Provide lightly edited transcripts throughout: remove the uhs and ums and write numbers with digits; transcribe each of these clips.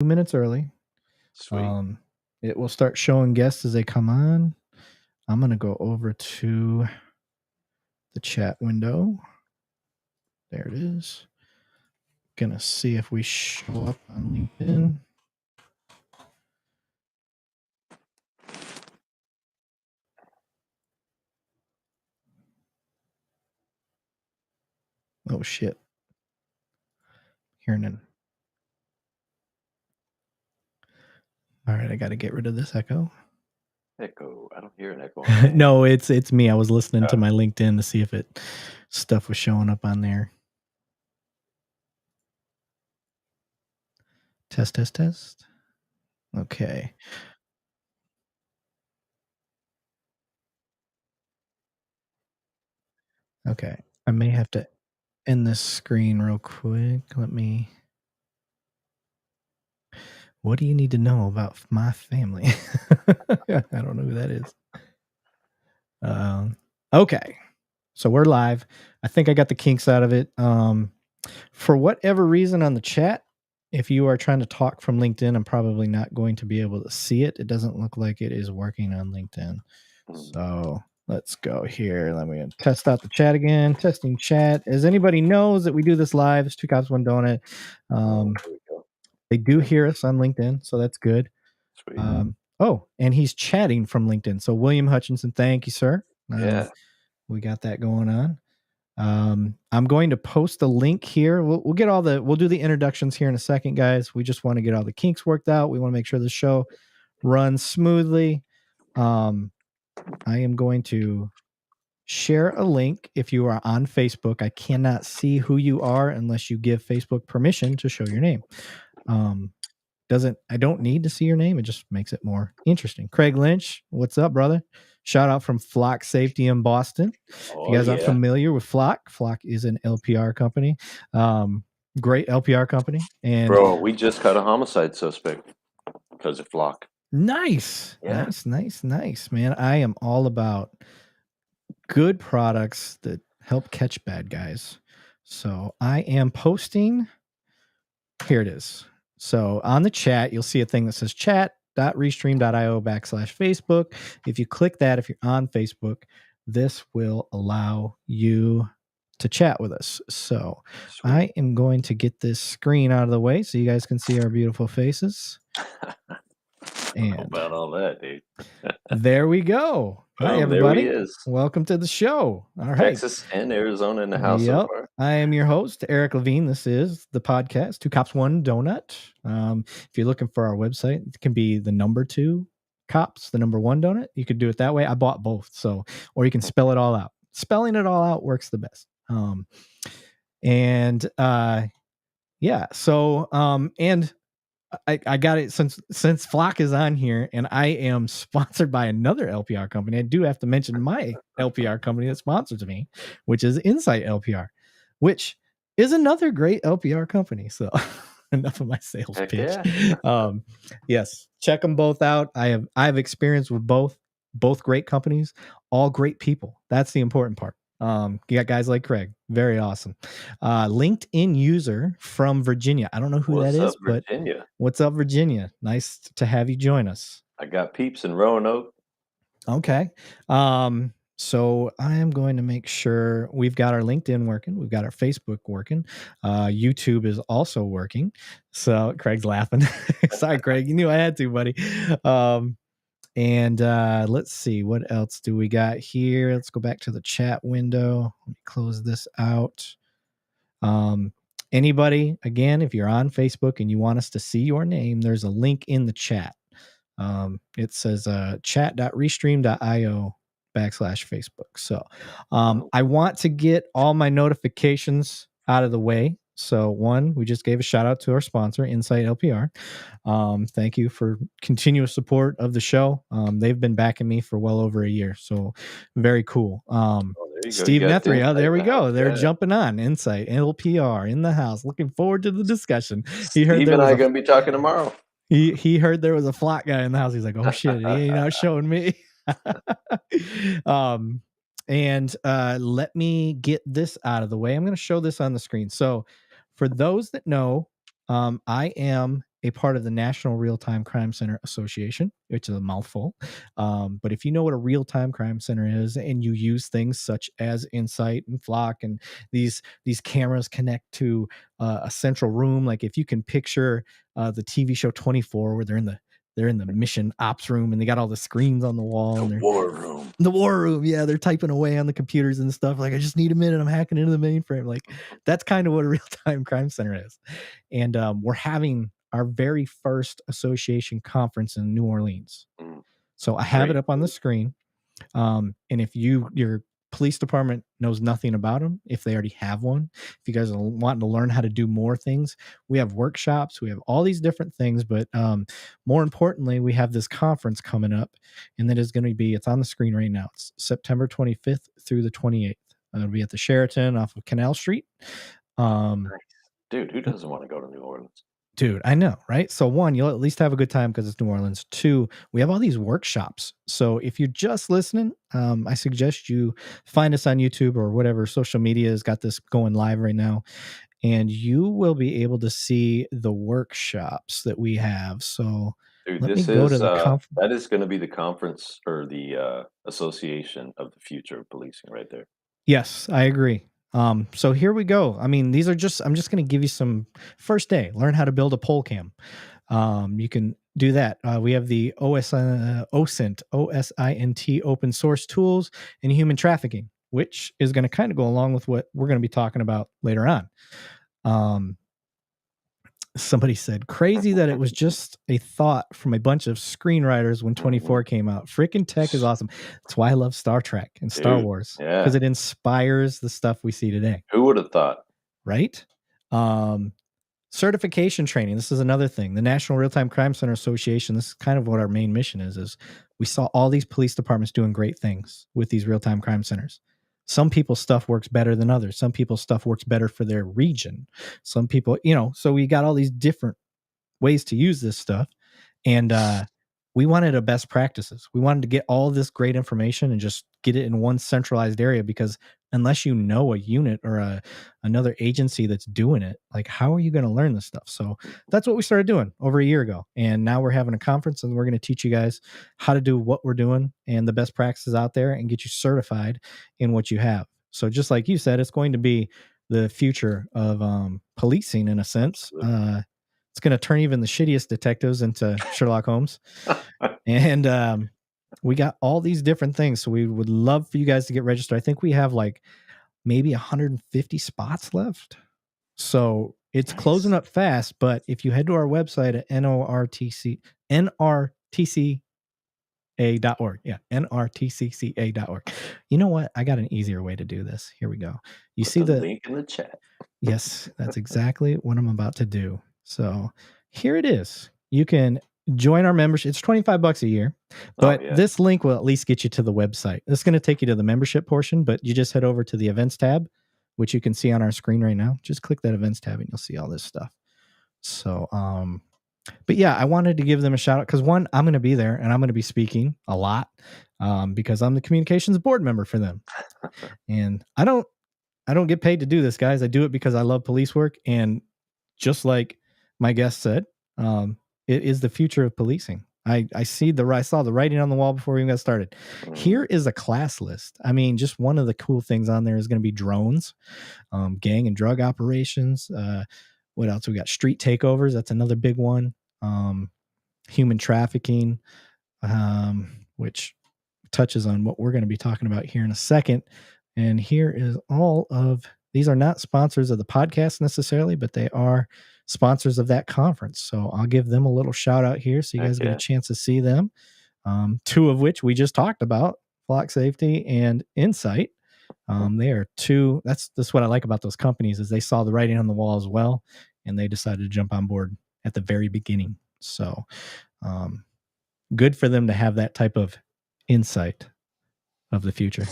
minutes early. Sweet. It will start showing guests as they come on. I'm going to go over to the chat window. There it is. Going to see if we show up on LinkedIn. Oh, shit. Hearing it. All right, I got to get rid of this echo. Echo. I don't hear an echo. On No, it's me. I was listening to my LinkedIn to see if stuff was showing up on there. Test. Okay. Okay. I may have to end this screen real quick. What do you need to know about my family? I don't know who that is. Okay. So we're live. I think I got the kinks out of it. For whatever reason on the chat, if you are trying to talk from LinkedIn, I'm probably not going to be able to see it. It doesn't look like it is working on LinkedIn. So let's go here. Let me test out the chat again. Testing chat. As anybody knows that we do this live, it's 2 Cops, 1 Donut. They do hear us on LinkedIn, so that's good. Sweet. And he's chatting from LinkedIn. So William Hutchinson, thank you, sir. Yeah. We got that going on. I'm going to post a link here. We'll get we'll do the introductions here in a second, guys. We just want to get all the kinks worked out. We want to make sure the show runs smoothly. I am going to share a link if you are on Facebook. I cannot see who you are unless you give Facebook permission to show your name. I don't need to see your name. It just makes it more interesting. Craig Lynch, what's up, brother? Shout out from Flock Safety in Boston. If you guys aren't familiar with Flock is an LPR company. Great LPR company. And bro, we just caught a homicide suspect because of Flock. Nice. Yeah. Nice, man. I am all about good products that help catch bad guys. So I am posting. Here it is. So on the chat, you'll see a thing that says chat.restream.io/Facebook. If you click that, if you're on Facebook, this will allow you to chat with us. So sweet. I am going to get this screen out of the way so you guys can see our beautiful faces. And how about all that, dude? There we go. Hi, everybody. There he is. Welcome to the show. All right. Texas and Arizona in the house so far. I am your host, Eric Levine. This is the podcast, 2 Cops, 1 Donut. If you're looking for our website, it can be the number 2 Cops, the number 1 Donut. You could do it that way. I bought both. Or you can spell it all out. Spelling it all out works the best. I got it since Flock is on here, and I am sponsored by another LPR company. I do have to mention my LPR company that sponsors me, which is Insight LPR, which is another great LPR company. So enough of my sales pitch. Yeah. Yes, check them both out. I have experience with both great companies, all great people. That's the important part. You got guys like Craig, very awesome. LinkedIn user from Virginia. I don't know who that is, but what's up, Virginia? Nice to have you join us. I got peeps in Roanoke. Okay. So I am going to make sure we've got our LinkedIn working. We've got our Facebook working. YouTube is also working. So Craig's laughing. Sorry, Craig. You knew I had to, buddy. And let's see, what else do we got here? Let's go back to the chat window. Let me close this out. Anybody, again, if you're on Facebook and you want us to see your name, there's a link in the chat. It says chat.restream.io/Facebook. So I want to get all my notifications out of the way. So one, we just gave a shout out to our sponsor, Insight LPR. Thank you for continuous support of the show. They've been backing me for well over a year. So very cool. Steve Nethry. Oh, there we go. They're jumping on Insight LPR in the house. Looking forward to the discussion. Steve and I are going to be talking tomorrow. He heard there was a Flock guy in the house. He's like, oh shit, he ain't out showing me. Let me get this out of the way. I'm going to show this on the screen. So for those that know, I am a part of the National Real-Time Crime Center Association, which is a mouthful. But if you know what a real-time crime center is, and you use things such as Insight and Flock, and these cameras connect to a central room, like if you can picture the TV show 24, where they're in the mission ops room and they got all the screens on the wall, and The they're war room. the war room. Yeah, they're typing away on the computers and stuff. Like, I just need a minute. I'm hacking into the mainframe. Like, that's kind of what a real-time crime center is. And we're having our very first association conference in New Orleans. So I have it up on the screen. And if your police department knows nothing about them, if they already have one, if you guys are wanting to learn how to do more things, we have workshops, we have all these different things. But more importantly, we have this conference coming up, and that is going to be, it's on the screen right now. It's September 25th through the 28th. It'll be at the Sheraton off of Canal Street. Dude, who doesn't want to go to New Orleans? Dude, I know, right? So one, you'll at least have a good time because it's New Orleans. Two, we have all these workshops. So if you're just listening, I suggest you find us on YouTube or whatever social media has got this going live right now, and you will be able to see the workshops that we have. So Dude, let me this go is to the conference. that is going to be the conference or the association of the future of policing, right there. Yes, I agree. So here we go. I mean, I'm just going to give you some first day, learn how to build a pole cam. You can do that. We have the OSINT, OSINT open source tools in human trafficking, which is going to kind of go along with what we're going to be talking about later on. Somebody said, crazy that it was just a thought from a bunch of screenwriters when 24 came out. Freaking tech is awesome. That's why I love Star Trek and Star Wars, because it inspires the stuff we see today. Who would have thought? Right? Certification training. This is another thing. The National Real-Time Crime Center Association, this is kind of what our main mission is we saw all these police departments doing great things with these real-time crime centers. Some people's stuff works better than others. Some people's stuff works better for their region. Some people, so we got all these different ways to use this stuff. And we wanted a best practices. We wanted to get all this great information and just get it in one centralized area, because unless you know a unit or another agency that's doing it, like, how are you going to learn this stuff? So that's what we started doing over a year ago. And now we're having a conference, and we're going to teach you guys how to do what we're doing and the best practices out there, and get you certified in what you have. So just like you said, it's going to be the future of policing in a sense. It's going to turn even the shittiest detectives into Sherlock Holmes. And we got all these different things. So we would love for you guys to get registered. I think we have like maybe 150 spots left. So it's closing up fast. But if you head to our website at nrtcca.org. Yeah, nrtcca.org. You know what? I got an easier way to do this. Here we go. You see the link in the chat. Yes, that's exactly what I'm about to do. So here it is. You can join our membership. It's $25 a year, but this link will at least get you to the website. It's going to take you to the membership portion, but you just head over to the events tab, which you can see on our screen right now. Just click that events tab and you'll see all this stuff. So, but yeah, I wanted to give them a shout out because one, I'm going to be there and I'm going to be speaking a lot because I'm the communications board member for them. And I don't get paid to do this, guys. I do it because I love police work. And just like my guest said, it is the future of policing. I saw the writing on the wall before we even got started. Here is a class list. I mean, just one of the cool things on there is going to be drones, gang and drug operations. What else? We got street takeovers. That's another big one. Human trafficking, which touches on what we're going to be talking about here in a second. And here is all of these. Are not sponsors of the podcast necessarily, but they are sponsors of that conference. So I'll give them a little shout out here so you guys get a chance to see them. Two of which we just talked about, Flock Safety and Insight. They are two. That's what I like about those companies is they saw the writing on the wall as well, and they decided to jump on board at the very beginning. So good for them to have that type of insight of the future.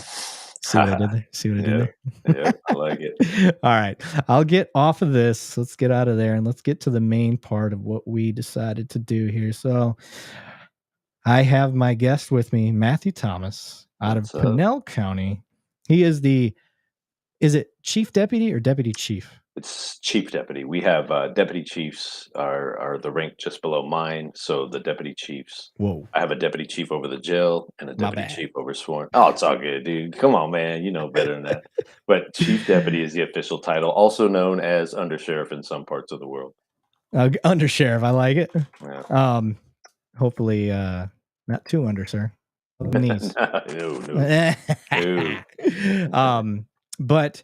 See what I did there? See what I did there? Yeah, I like it. All right. I'll get off of this. Let's get out of there and let's get to the main part of what we decided to do here. So I have my guest with me, Matthew Thomas, out of Pinal County. He is the Is it chief deputy or deputy chief? It's chief deputy. We have deputy chiefs are the rank just below mine. So the deputy chiefs, Whoa, I have a deputy chief over the jail and a my deputy bad. chief over sworn. Oh, it's all good, dude. Come on, man. You know better than that. But chief deputy is the official title, also known as undersheriff in some parts of the world. Undersheriff, I like it. Yeah. Um, hopefully, not too under, sir. Knees. No, no. But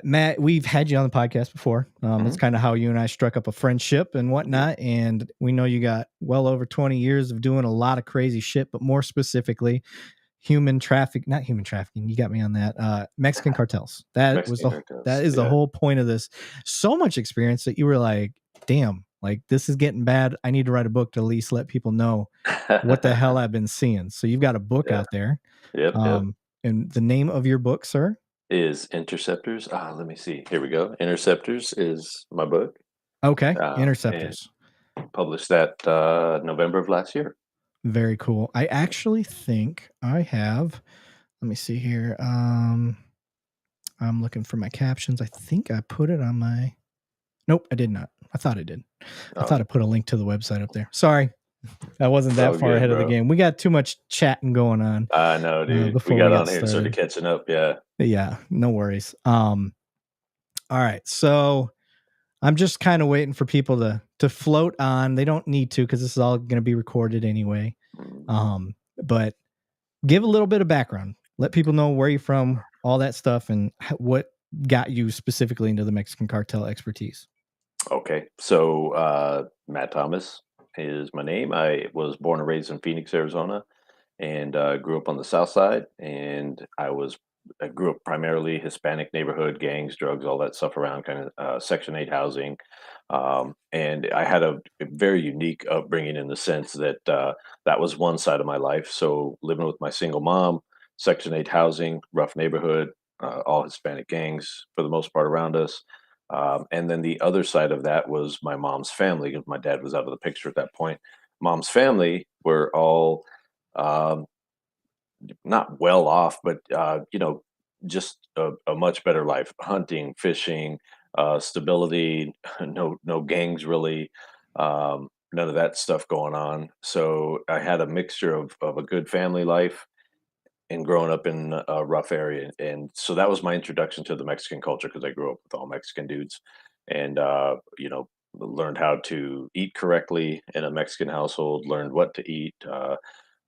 Matt, we've had you on the podcast before. That's kind of how you and I struck up a friendship and whatnot. And we know you got well over 20 years of doing a lot of crazy shit, but more specifically, not human trafficking. You got me on that. Mexican cartels. That Mexican Cartels. is the Yeah. whole point of this. So much experience that you were like, damn, like this is getting bad. I need to write a book to at least let people know what the hell I've been seeing. So you've got a book Yeah. out there. Yep. And the name of your book, sir? Is Interceptors. Let me see. Here we go. Interceptors is my book. Okay. And Interceptors. published that November of last year. Very cool. I actually think I have, let me see here. I'm looking for my captions. I think I put it on my, nope, I did not. I thought I did. I thought I put a link to the website up there. Sorry. I wasn't that far ahead of the game. We got too much chatting going on. I know, dude. Before we got on started. here and started catching up. Yeah. Yeah, no worries. All right. So I'm just kind of waiting for people to float on. They don't need to because this is all going to be recorded anyway. But give a little bit of background. Let people know where you're from, all that stuff, and what got you specifically into the Mexican cartel expertise. Okay. So Matt Thomas is my name. I was born and raised in Phoenix, Arizona, and grew up on the South Side. And I grew up primarily Hispanic neighborhood, gangs, drugs, all that stuff around, kind of Section 8 housing. And I had a very unique upbringing in the sense that that was one side of my life. So living with my single mom, Section 8 housing, rough neighborhood, all Hispanic gangs for the most part around us. And then the other side of that was my mom's family, because my dad was out of the picture at that point. Mom's family were all um, not well off, but just a much better life: hunting, fishing, stability, no gangs really, none of that stuff going on. So I had a mixture of a good family life and growing up in a rough area, and so that was my introduction to the Mexican culture because I grew up with all Mexican dudes, and learned how to eat correctly in a Mexican household, learned what to eat,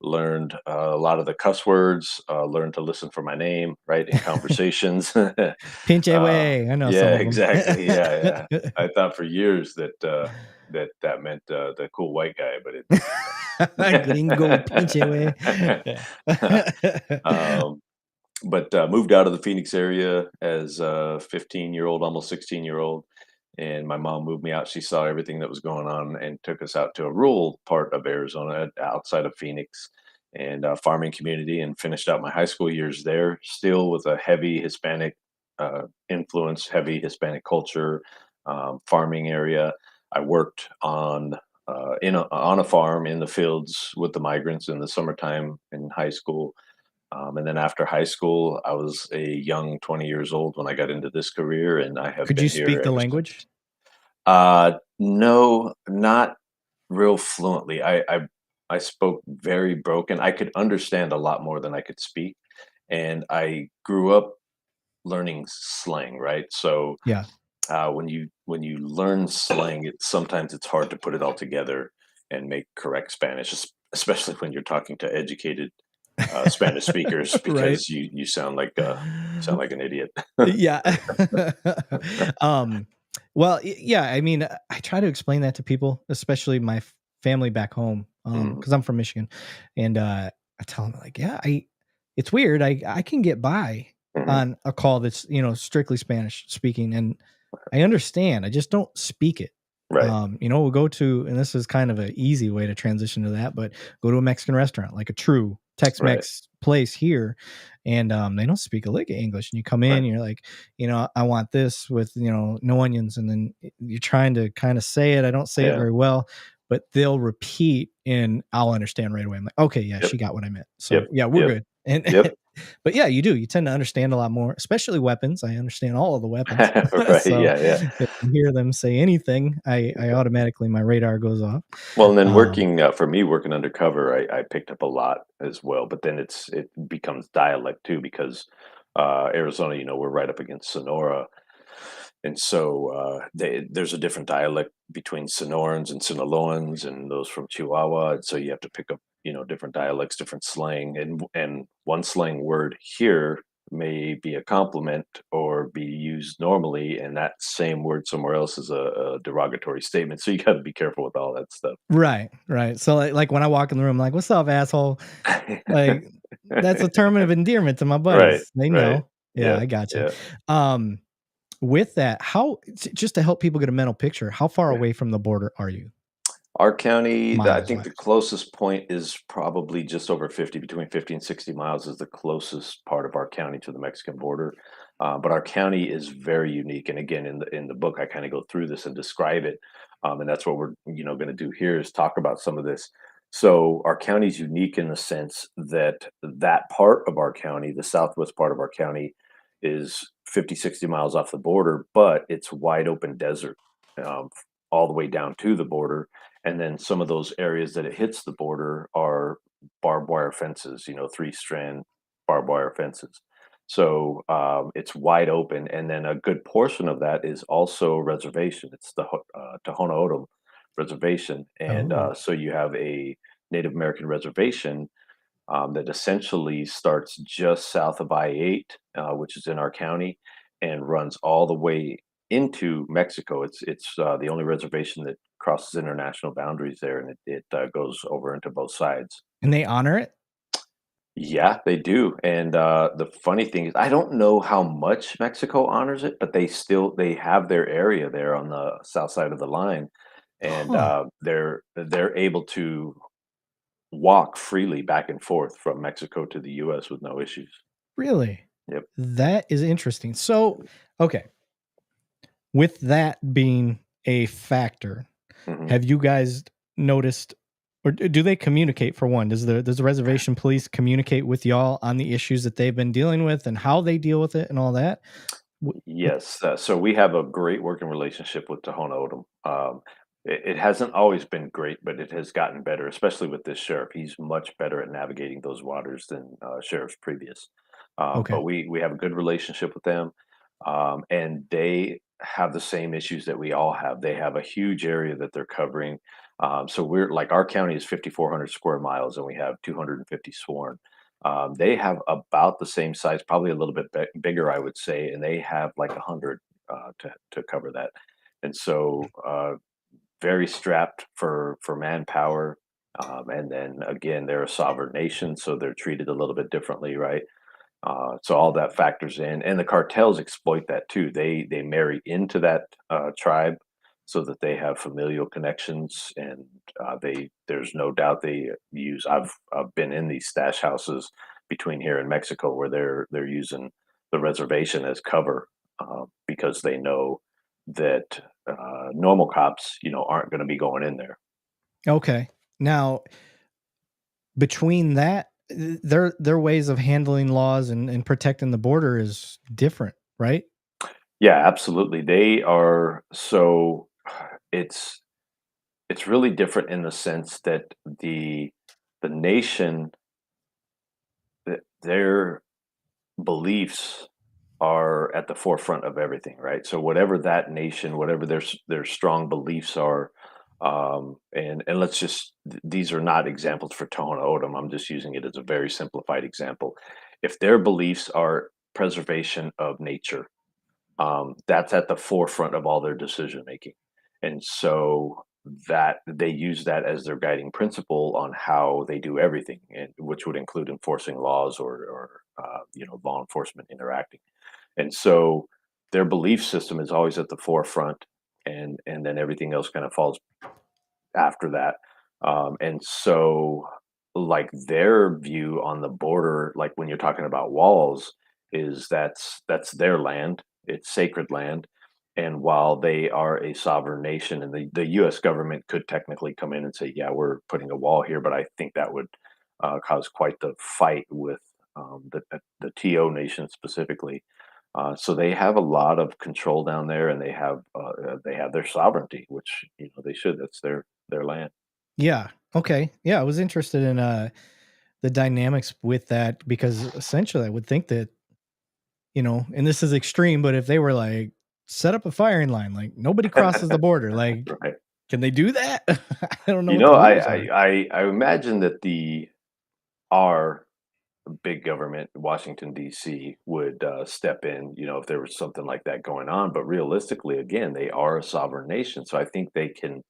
learned a lot of the cuss words, learned to listen for my name, right, in conversations. Pinche way. I know some Yeah, of them. exactly. Yeah. I thought for years that meant the cool white guy, but Gringo pinche way. but moved out of the Phoenix area as a 15-year-old, almost 16-year-old. And my mom moved me out. She saw everything that was going on and took us out to a rural part of Arizona outside of Phoenix and a farming community, and finished out my high school years there, still with a heavy Hispanic influence, heavy Hispanic culture, farming area. I worked on on a farm in the fields with the migrants in the summertime in high school. And then after high school, I was a young 20 years old when I got into this career, and I have Could you been here speak the ever language? since. No, not real fluently. I spoke very broken. I could understand a lot more than I could speak, and I grew up learning slang, right? So Yeah. when you learn slang, sometimes it's hard to put it all together and make correct Spanish, especially when you're talking to educated Spanish speakers, Right. because you sound like an idiot. Yeah. Yeah, I mean, I try to explain that to people, especially my family back home, Mhm, because I'm from Michigan, and I tell them like, yeah, it's weird. I can get by mhm, on a call that's strictly Spanish speaking, and I understand. I just don't speak it. right, We'll go to, and this is kind of an easy way to transition to that, but go to a Mexican restaurant, like a true right, Tex-Mex place here, and they don't speak a lick of English. And you come in, right. you're like, I want this with no onions, and then you're trying to kind of say it. I don't say it Yeah. very well, but they'll repeat, and I'll understand right away. I'm like, okay, yeah, Yep. she got what I meant. So Yep. yeah, we're Yep. good. And Yep. but yeah, you do. You tend to understand a lot more, especially weapons. I understand all of the weapons. Right. So Yeah. Yeah. if I hear them say anything, I automatically my radar goes off. Well, and then Um, working for me, working undercover, I picked up a lot as well. But then it becomes dialect too because Arizona, we're right up against Sonora, and so there's a different dialect between Sonorans and Sinaloans and those from Chihuahua, and so you have to pick up different dialects, different slang, and one slang word here may be a compliment or be used normally, and that same word somewhere else is a derogatory statement. So you got to be careful with all that stuff. right, right. So like when I walk in the room, like, "What's up, asshole?" Like that's a term of endearment to my Right, buddies. They right. know. Yeah, Yeah, I gotcha. yeah. Um, with that, just to help people get a mental picture, how far Yeah. away from the border are you, Our county, I miles think the wise? closest point is probably just over 50, between 50 and 60 miles is the closest part of our county to the Mexican border. But our county is very unique. And again, in the book, I kind of go through this and describe it. And that's what we're going to do here is talk about some of this. So our county is unique in the sense that that part of our county, the southwest part of our county, is 50, 60 miles off the border, but it's wide open desert um, all the way down to the border, and then some of those areas that it hits the border are barbed wire fences, 3-strand barbed wire fences. So it's wide open. And then a good portion of that is also reservation. It's the Tohono O'odham Reservation. And Oh, so you have a Native American reservation that essentially starts just south of I-8, which is in our county, and runs all the way into Mexico. It's the only reservation that crosses international boundaries there, and it goes over into both sides. and they honor it? Yeah, they do. And the funny thing is, I don't know how much Mexico honors it, but they have their area there on the south side of the line, and Huh, they're able to walk freely back and forth from Mexico to the US with no issues. really? Yep. That is interesting. So, okay, with that being a factor, Mhm. have you guys noticed, or do they communicate for one? Does the reservation police communicate with y'all on the issues that they've been dealing with and how they deal with it and all that? With Yes, so we have a great working relationship with Tohono O'odham. It hasn't always been great, but it has gotten better, especially with this sheriff. He's much better at navigating those waters than sheriffs previous. okay, But we have a good relationship with them, and they have the same issues that we all have. They have a huge area that they're covering. So we're like our county is 5,400 square miles, and we have 250 sworn. They have about the same size, probably a little bit bigger, I would say, and they have like 100 to cover that. And so, very strapped for manpower. And then again, they're a sovereign nation, so they're treated a little bit differently, right? So all that factors in, and the cartels exploit that too. They marry into that tribe so that they have familial connections, and there's no doubt they use. I've been in these stash houses between here and Mexico where they're using the reservation as cover because they know that normal cops, aren't going to be going in there. okay. Now, between that, their ways of handling laws and protecting the border is different, right? Yeah, absolutely. They are so. It's It's really different in the sense that the nation, their beliefs are at the forefront of everything, right? So whatever that nation, whatever their strong beliefs are, and let's just these are not examples for Tohono O'odham. I'm just using it as a very simplified example. If their beliefs are preservation of nature, that's at the forefront of all their decision making. And so that they use that as their guiding principle on how they do everything, and which would include enforcing laws or law enforcement interacting. And so their belief system is always at the forefront, and then everything else kind of falls after that. And so, like their view on the border, like when you're talking about walls, is that's their land. It's sacred land. And while they are a sovereign nation, and the U.S. government could technically come in and say, "Yeah, we're putting a wall here," but I think that would cause quite the fight with the TO nation specifically. So they have a lot of control down there, and they have their sovereignty, which they should. That's their land. Yeah. Okay. Yeah, I was interested in the dynamics with that because essentially I would think that, and this is extreme, but if they were like set up a firing line, like nobody crosses the border, like Right. can they do that? I don't know You what the know, rules are. I imagine that the our big government, Washington D.C., would step in, if there was something like that going on. But realistically, again, they are a sovereign nation, so I think they can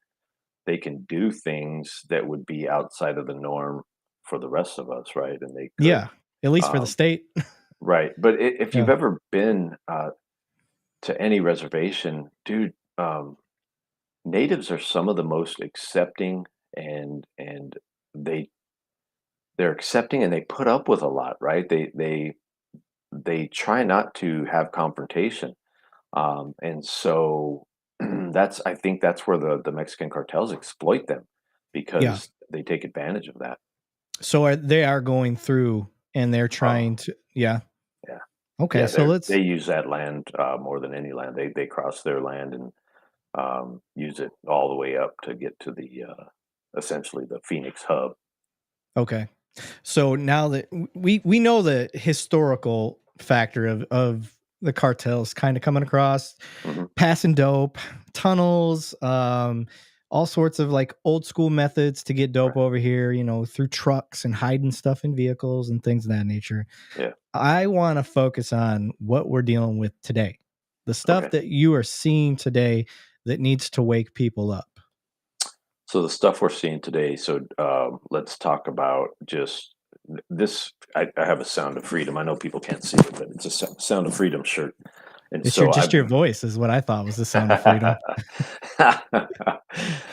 do things that would be outside of the norm for the rest of us, right? And they could, Yeah, at least for the um, state. right? But if Yeah. you've ever been to any reservation, dude, natives are some of the most accepting, and they they're accepting, and they put up with a lot, right? They try not to have confrontation, and so I think that's where the Mexican cartels exploit them Yeah. because they take advantage of that. So they are going through and they're Oh, trying to, yeah. yeah, Okay. yeah. So They let's, use that land more than any land. They cross their land and use it all the way up to get to the essentially the Phoenix hub. okay. So now that we know the historical factor of the cartels kind of coming across, Hmm. passing dope, tunnels, all sorts of like old school methods to get dope Right. over here, through trucks and hiding stuff in vehicles and things of that nature. Yeah. I want to focus on what we're dealing with today. The stuff Okay. that you are seeing today that needs to wake people up. So the stuff we're seeing today. So let's talk about just this. I have a Sound of Freedom. I know people can't see it, but it's a Sound of Freedom shirt. And It's your so just I've, your voice is what I thought was the sound of freedom.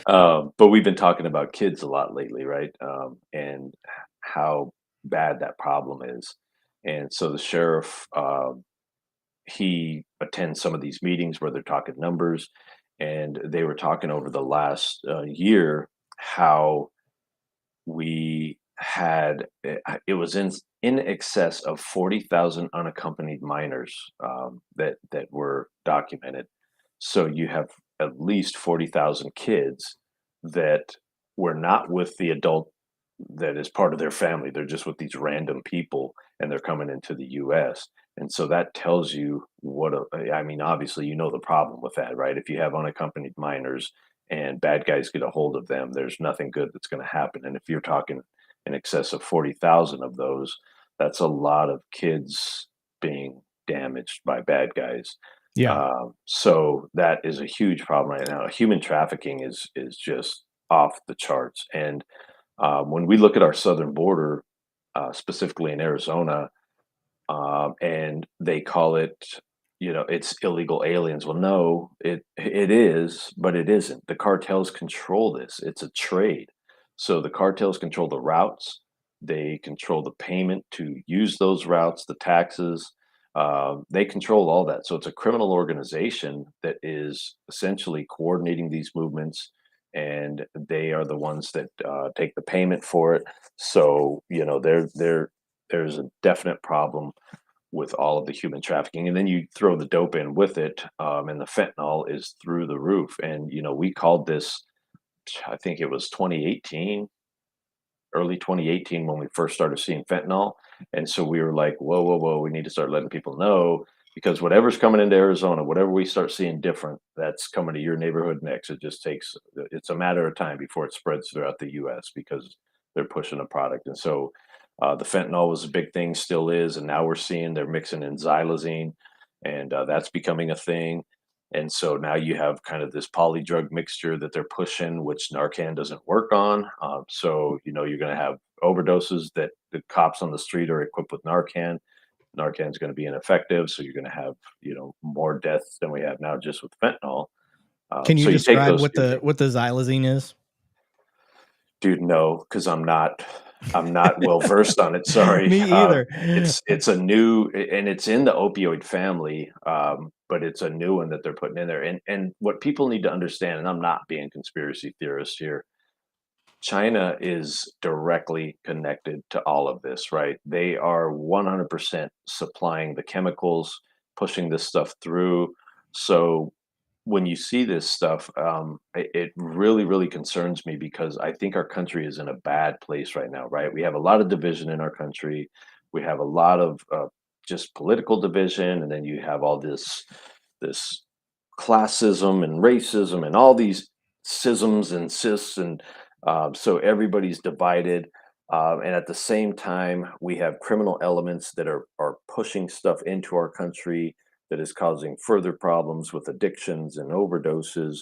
but we've been talking about kids a lot lately, right? And how bad that problem is. And so the sheriff, he attends some of these meetings where they're talking numbers, and they were talking over the last year how we had it was in excess of 40,000 unaccompanied minors that were documented. So you have at least 40,000 kids that were not with the adult that is part of their family. They're just with these random people, and they're coming into the US. And so that tells you I mean, obviously, the problem with that, right? If you have unaccompanied minors and bad guys get a hold of them, there's nothing good that's going to happen. And if you're talking in excess of 40,000 of those, that's a lot of kids being damaged by bad guys. Yeah. So that is a huge problem right now. Human trafficking is just off the charts. And when we look at our southern border, specifically in Arizona, and they call it, it's illegal aliens. Well, no, it is, but it isn't. The cartels control this. It's a trade. So the cartels control the routes. They control the payment to use those routes, the taxes. They control all that. So it's a criminal organization that is essentially coordinating these movements, and they are the ones that take the payment for it. So there's a definite problem with all of the human trafficking, and then you throw the dope in with it, and the fentanyl is through the roof. And we called this, I think it was 2018, early 2018, when we first started seeing fentanyl. And so we were like, whoa, whoa, whoa, we need to start letting people know, because whatever's coming into Arizona, whatever we start seeing different, that's coming to your neighborhood next. It's a matter of time before it spreads throughout the US, because they're pushing a product. And so the fentanyl was a big thing, still is. And now we're seeing they're mixing in xylazine, and that's becoming a thing. And so now you have kind of this poly drug mixture that they're pushing, which Narcan doesn't work on. So, you're going to have overdoses that the cops on the street are equipped with Narcan. Narcan is going to be ineffective. So you're going to have, more deaths than we have now just with fentanyl. Can you So you take describe those what two the things. what the xylazine is? Dude, no, because I'm not well versed on it. Sorry. Me either. It's a new, and it's in the opioid family, but it's a new one that they're putting in there. And what people need to understand, and I'm not being conspiracy theorist here, China is directly connected to all of this, right? They are 100% supplying the chemicals, pushing this stuff through. So when you see this stuff, it really, really concerns me because I think our country is in a bad place right now, right? We have a lot of division in our country. We have a lot of just political division, and then you have all this classism and racism and all these schisms and cis, and so everybody's divided. And at the same time, we have criminal elements that are pushing stuff into our country that is causing further problems with addictions and overdoses.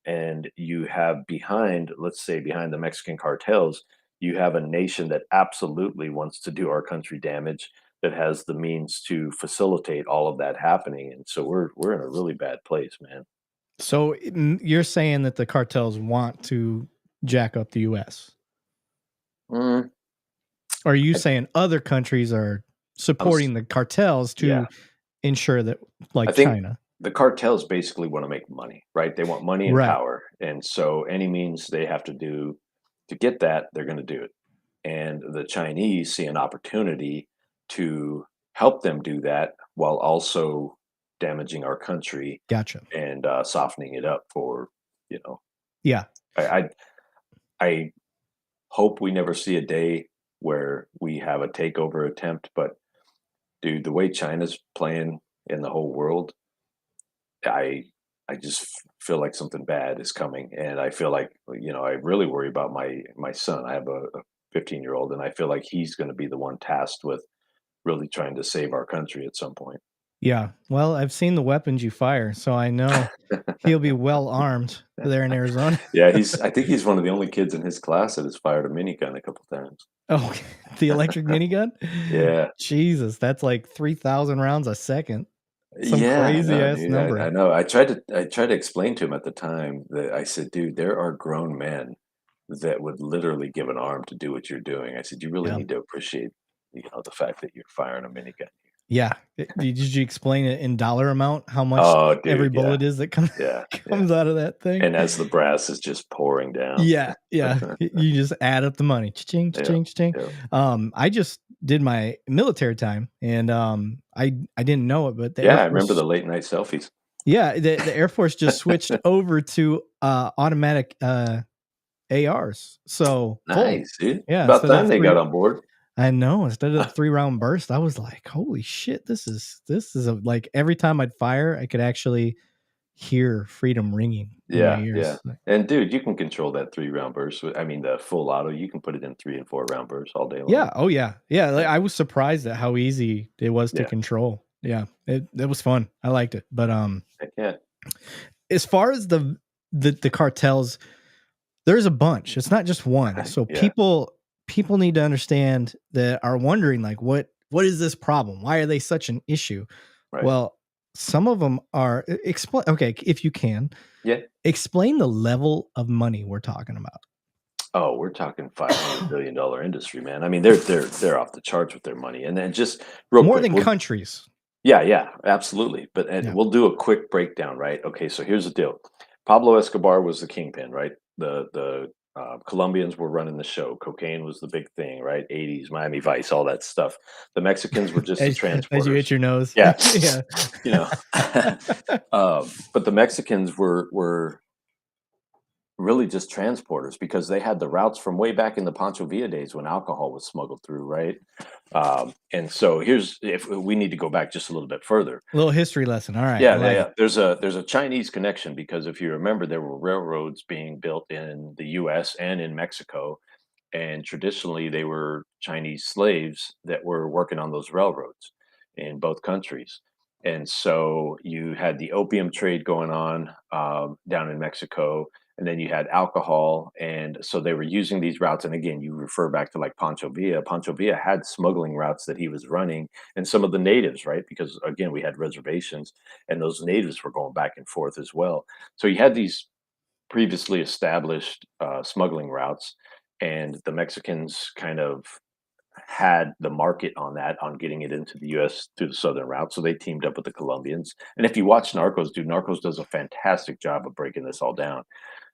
And you have behind, let's say, behind the Mexican cartels, you have a nation that absolutely wants to do our country damage, that has the means to facilitate all of that happening. And so we're in a really bad place, man. So you're saying that the cartels want to jack up the U.S. Mm, Or are you I, saying other countries are I'm, supporting the cartels yeah, to ensure that, I like think China? the cartels basically want to make money, right? They want money and Right. power. And so any means they have to do to get that, they're going to do it. And the Chinese see an opportunity to help them do that while also damaging our country Gotcha. and softening it up for, you know, Yeah. I, I, I hope we never see a day where we have a takeover attempt. But dude, the way China's playing in the whole world, I I just feel like something bad is coming, and I feel like I really worry about my son. I have a 15-year-old, and I feel like he's going to be the one tasked with really trying to save our country at some point. Yeah. Well, I've seen the weapons you fire, so I know he'll be well armed there in Arizona. Yeah, he's. I think he's one of the only kids in his class that has fired a minigun a couple times. Oh, the electric minigun? Yeah, Jesus, that's like 3,000 rounds a second. Some yeah, I crazy know, ass dude. I number. know. I tried to explain to him at the time that I said, dude, there are grown men that would literally give an arm to do what you're doing. I said, you really Yeah. need to appreciate, the fact that you're firing a minigun. Yeah. Did you explain it in dollar amount how much Oh, every dude, yeah, bullet is that comes yeah, yeah. comes out of that thing? And as the brass is just pouring down. Yeah, yeah. You just add up the money. Cha-ching, Yeah, cha-ching, cha-ching. yeah, I just did my military time and I didn't know it, but the Air yeah. I remember Force, the late night selfies. yeah, the Air Force just switched over to automatic ARs. So full. Nice, dude. Yeah, About instead of time they got three. on board. I know. Instead of the 3 round burst, I was like, holy shit, this is like every time I'd fire, I could actually hear freedom ringing in my Yeah, yeah. ears. Like, And dude, you can control that 3 round burst. I mean, the full auto. You can put it in 3 and 4 round bursts all day long. yeah, oh yeah. Yeah, like, Yeah, I was surprised at how easy it was to yeah. control. Yeah, it was fun. I liked it. But Heck yeah. as far as the cartels, there's a bunch. It's not just one. So Yeah. people need to understand that are wondering like what is this problem? Why are they such an issue? Right. Well, some of them are explain okay, if you can, Yeah. explain the level of money we're talking about. Oh, we're talking $500 billion industry, man. I mean, they're off the charts with their money. And then just real More quick, than countries. yeah, yeah, absolutely. But and Yeah. we'll do a quick breakdown, right? Okay, so here's the deal. Pablo Escobar was the kingpin, right? The Colombians were running the show. Cocaine was the big thing, right? 80s, Miami Vice, all that stuff. The Mexicans were just the As you transporters. hit your nose. Yeah, Yeah. you know. But the Mexicans were really just transporters because they had the routes from way back in the Pancho Villa days when alcohol was smuggled through, right? And so here's if we need to go back just a little bit further. Little history lesson. All right. I Yeah, yeah, like yeah. it. There's a Chinese connection because if you remember, there were railroads being built in the U.S. and in Mexico, and traditionally they were Chinese slaves that were working on those railroads in both countries. And so you had the opium trade going on down in Mexico, and then you had alcohol, and so they were using these routes. And again, you refer back to like Pancho Villa. Pancho Villa had smuggling routes that he was running, and some of the natives, right? Because again, we had reservations, and those natives were going back and forth as well. So you had these previously established smuggling routes, and the Mexicans kind of had the market on that, on getting it into the US through the southern route. So they teamed up with the Colombians. And if you watch Narcos, dude, Narcos does a fantastic job of breaking this all down.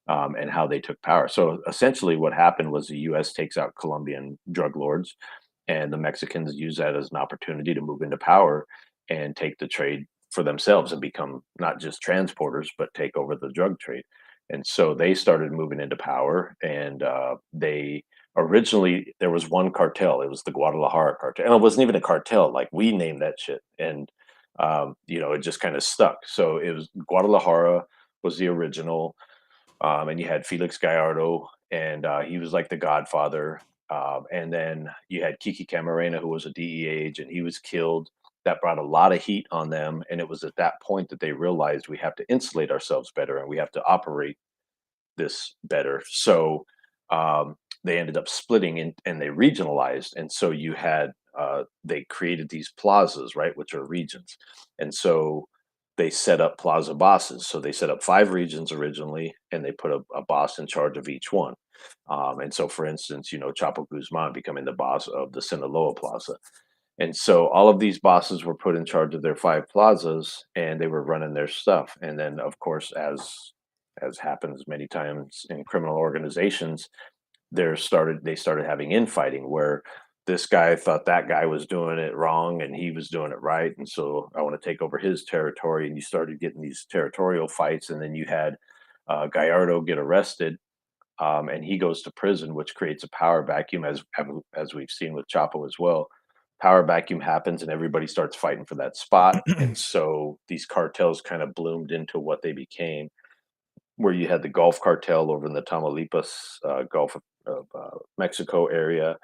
and how they took power. So essentially, what happened was the U.S. takes out Colombian drug lords, and the Mexicans use that as an opportunity to move into power and take the trade for themselves and become not just transporters, but take over the drug trade. And so they started moving into power, and they originally there was one cartel. It was the Guadalajara cartel, and it wasn't even a cartel. Like we named that shit, and it just kind of stuck. So it was Guadalajara was the original, and you had Felix Gallardo, and he was like the Godfather. And then you had Kiki Camarena, who was a DEA agent. He was killed. That brought a lot of heat on them, and it was at that point that they realized we have to insulate ourselves better and we have to operate this better. So they ended up splitting and they regionalized. And so you had they created these plazas, right, which are regions. And so they set up plaza bosses. So they set up 5 regions originally, and they put a boss in charge of each one. And so, for instance, Chapo Guzman becoming the boss of the Sinaloa Plaza. And so all of these bosses were put in charge of their 5 plazas, and they were running their stuff. And then, of course, as happens many times in criminal organizations, they started having infighting where this guy thought that guy was doing it wrong and he was doing it right, and so I want to take over his territory. And you started getting these territorial fights, and then you had Gallardo get arrested, and he goes to prison, which creates a power vacuum, as we've seen with Chapo as well. Power vacuum happens, and everybody starts fighting for that spot, and so these cartels kind of bloomed into what they became, where you had the Gulf Cartel over in the Tamaulipas, Gulf of Mexico area.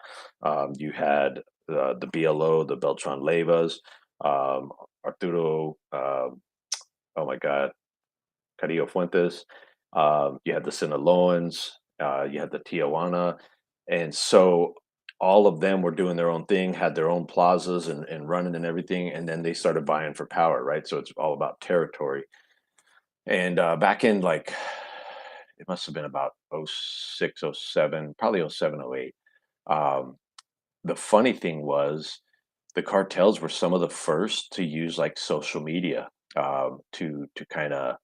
You had the BLO, the Beltran Leyvas, Arturo, oh my God, Carrillo Fuentes. You had the Sinaloans, you had the Tijuana. And so all of them were doing their own thing, had their own plazas and running and everything. And then they started buying for power, right? So it's all about territory. And back in like, it must have been about '06, '07, probably '07, '08. Um, the funny thing was the cartels were some of the first to use like social media to kind of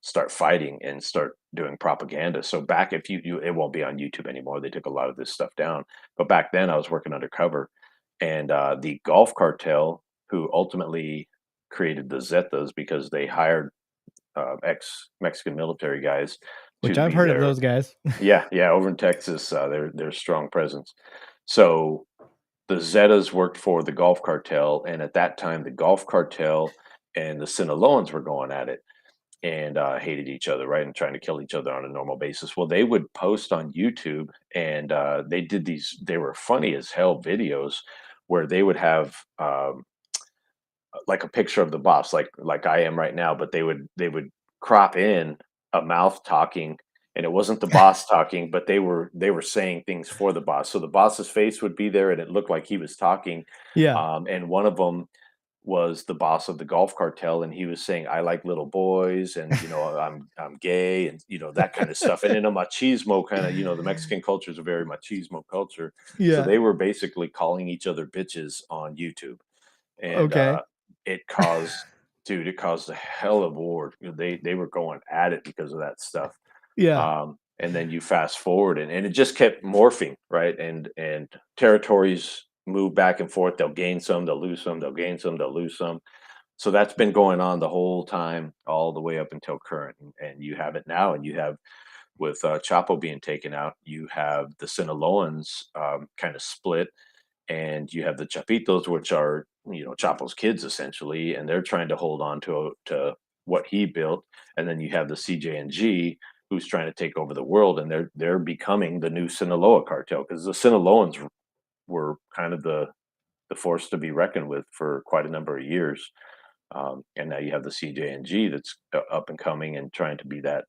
start fighting and start doing propaganda. So back, if it won't be on YouTube anymore. They took a lot of this stuff down. But back then, I was working undercover, and the Gulf Cartel, who ultimately created the Zetas because they hired ex Mexican military guys Which to I've be heard of there. those guys. Yeah, yeah, over in Texas, they're a strong presence. So the Zetas worked for the Gulf Cartel, and at that time, the Gulf Cartel and the Sinaloans were going at it and hated each other, right, and trying to kill each other on a normal basis. Well, they would post on YouTube, and they did these. They were funny as hell videos where they would have like a picture of the boss, like I am right now, but they would crop in a mouth talking, and it wasn't the boss talking, but they were saying things for the boss. So the boss's face would be there, and it looked like he was talking. Yeah. And one of them was the boss of the Gulf Cartel, and he was saying, "I like little boys, and I'm gay, and that kind of stuff." And in a machismo kind of, the Mexican culture is a very machismo culture, so Yeah. they were basically calling each other bitches on YouTube, and Okay. it caused, dude, it caused a hell of a war. They were going at it because of that stuff. Yeah. And then you fast forward, and it just kept morphing, right? And territories move back and forth. They'll gain some, they'll lose some, they'll gain some, they'll lose some. So that's been going on the whole time, all the way up until current. And you have it now, and you have with Chapo being taken out, you have the Sinaloans kind of split, and you have the Chapitos, which are Chapo's kids essentially, and they're trying to hold on to what he built, and then you have the CJNG who's trying to take over the world, and they're becoming the new Sinaloa cartel because the Sinaloans were kind of the force to be reckoned with for quite a number of years, and now you have the CJNG that's up and coming and trying to be that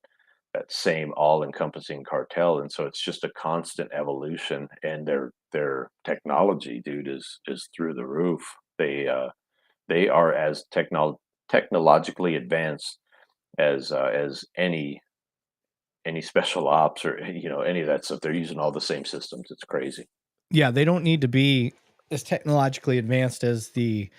same all-encompassing cartel, and so it's just a constant evolution, and their technology, dude, is through the roof. They are as technologically advanced as any special ops or any of that stuff. They're using all the same systems. It's crazy. Yeah, they don't need to be as technologically advanced as the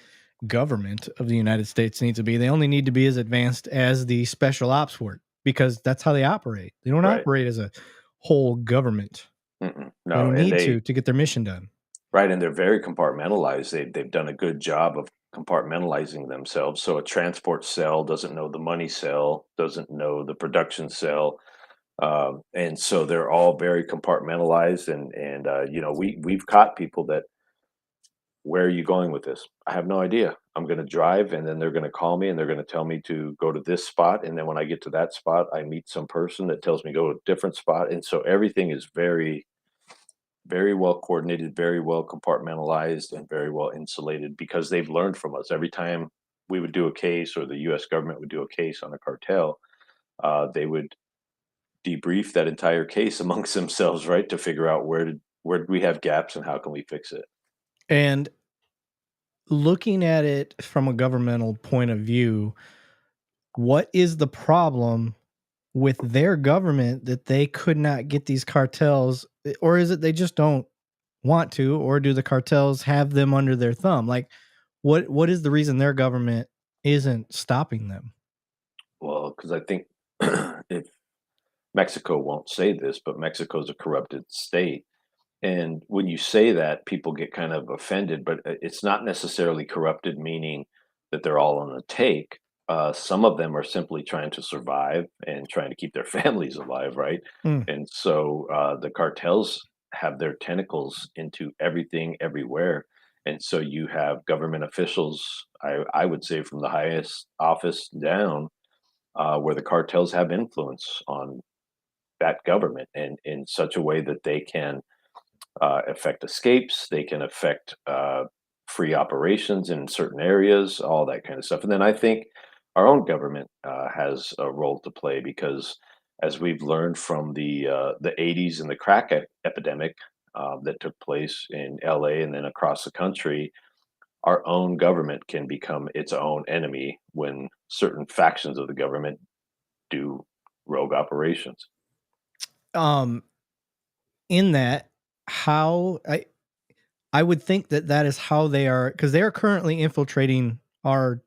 government of the United States needs to be. They only need to be as advanced as the special ops work. because that's how they operate. They don't Right. operate as a whole government. Mm-mm. They No, don't and need they to get their mission done. right, and they're very compartmentalized. They've done a good job of compartmentalizing themselves. So a transport cell doesn't know the money cell, doesn't know the production cell, and so they're all very compartmentalized. And you know, we've caught people that, where are you going with this? I have no idea. I'm going to drive, and then they're going to call me, and they're going to tell me to go to this spot, and then when I get to that spot, I meet some person that tells me go to a different spot, and so everything is very well coordinated, very well compartmentalized, and very well insulated because they've learned from us. Every time we would do a case, or the U.S. government would do a case on a cartel, they would debrief that entire case amongst themselves, right, to figure out where did we have gaps and how can we fix it. And looking at it from a governmental point of view, what is the problem with their government that they could not get these cartels, or is it they just don't want to, or do the cartels have them under their thumb? Like, what is the reason their government isn't stopping them? Well, because I think if Mexico won't say this, but Mexico's a corrupted state. And when you say that, people get kind of offended, but it's not necessarily corrupted, meaning that they're all on the take. Some of them are simply trying to survive and trying to keep their families alive, right? Mm. And so the cartels have their tentacles into everything, everywhere. And so you have government officials, I would say from the highest office down, where the cartels have influence on that government, and in such a way that they can affect escapes, they can affect free operations in certain areas, all that kind of stuff. And then I think our own government has a role to play because, as we've learned from the '80s and the crack epidemic that took place in LA and then across the country, our own government can become its own enemy when certain factions of the government do rogue operations. Um, in that, how I would think that that is how they are, because they are currently infiltrating our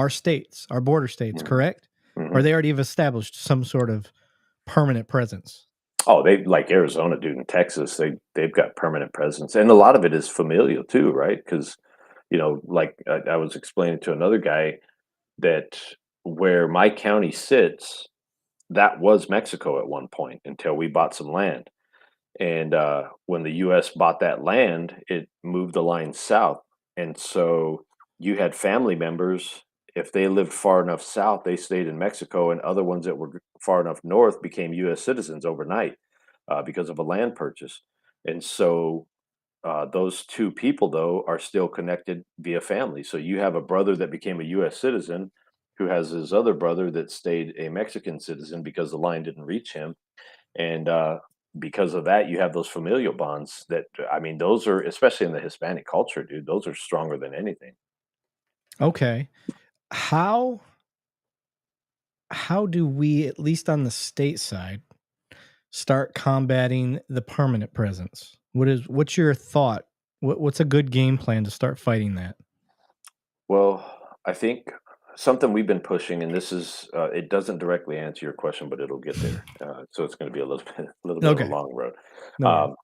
states, our border states, Mhm. correct? Or Mhm. they already have established some sort of permanent presence. Oh, they like Arizona, dude, in Texas, they've got permanent presence, and a lot of it is familial too, right? Because you know, like I was explaining to another guy that where my county sits, that was Mexico at one point until we bought some land. And when the U.S. bought that land, it moved the line south, and so you had family members. If they lived far enough south, they stayed in Mexico, and other ones that were far enough north became U.S. citizens overnight because of a land purchase. And so those two people, though, are still connected via family. So you have a brother that became a U.S. citizen who has his other brother that stayed a Mexican citizen because the line didn't reach him, and because of that, you have those familial bonds that, I mean, those are, especially in the Hispanic culture, dude, those are stronger than anything. Okay. How how do we, at least on the state side, start combating the permanent presence? What's your thought? What's a good game plan to start fighting that? Well, I think something we've been pushing, and this is, it doesn't directly answer your question, but it'll get there. So it's going to be a little bit, a little bit of a Okay. long road. No worries. Um,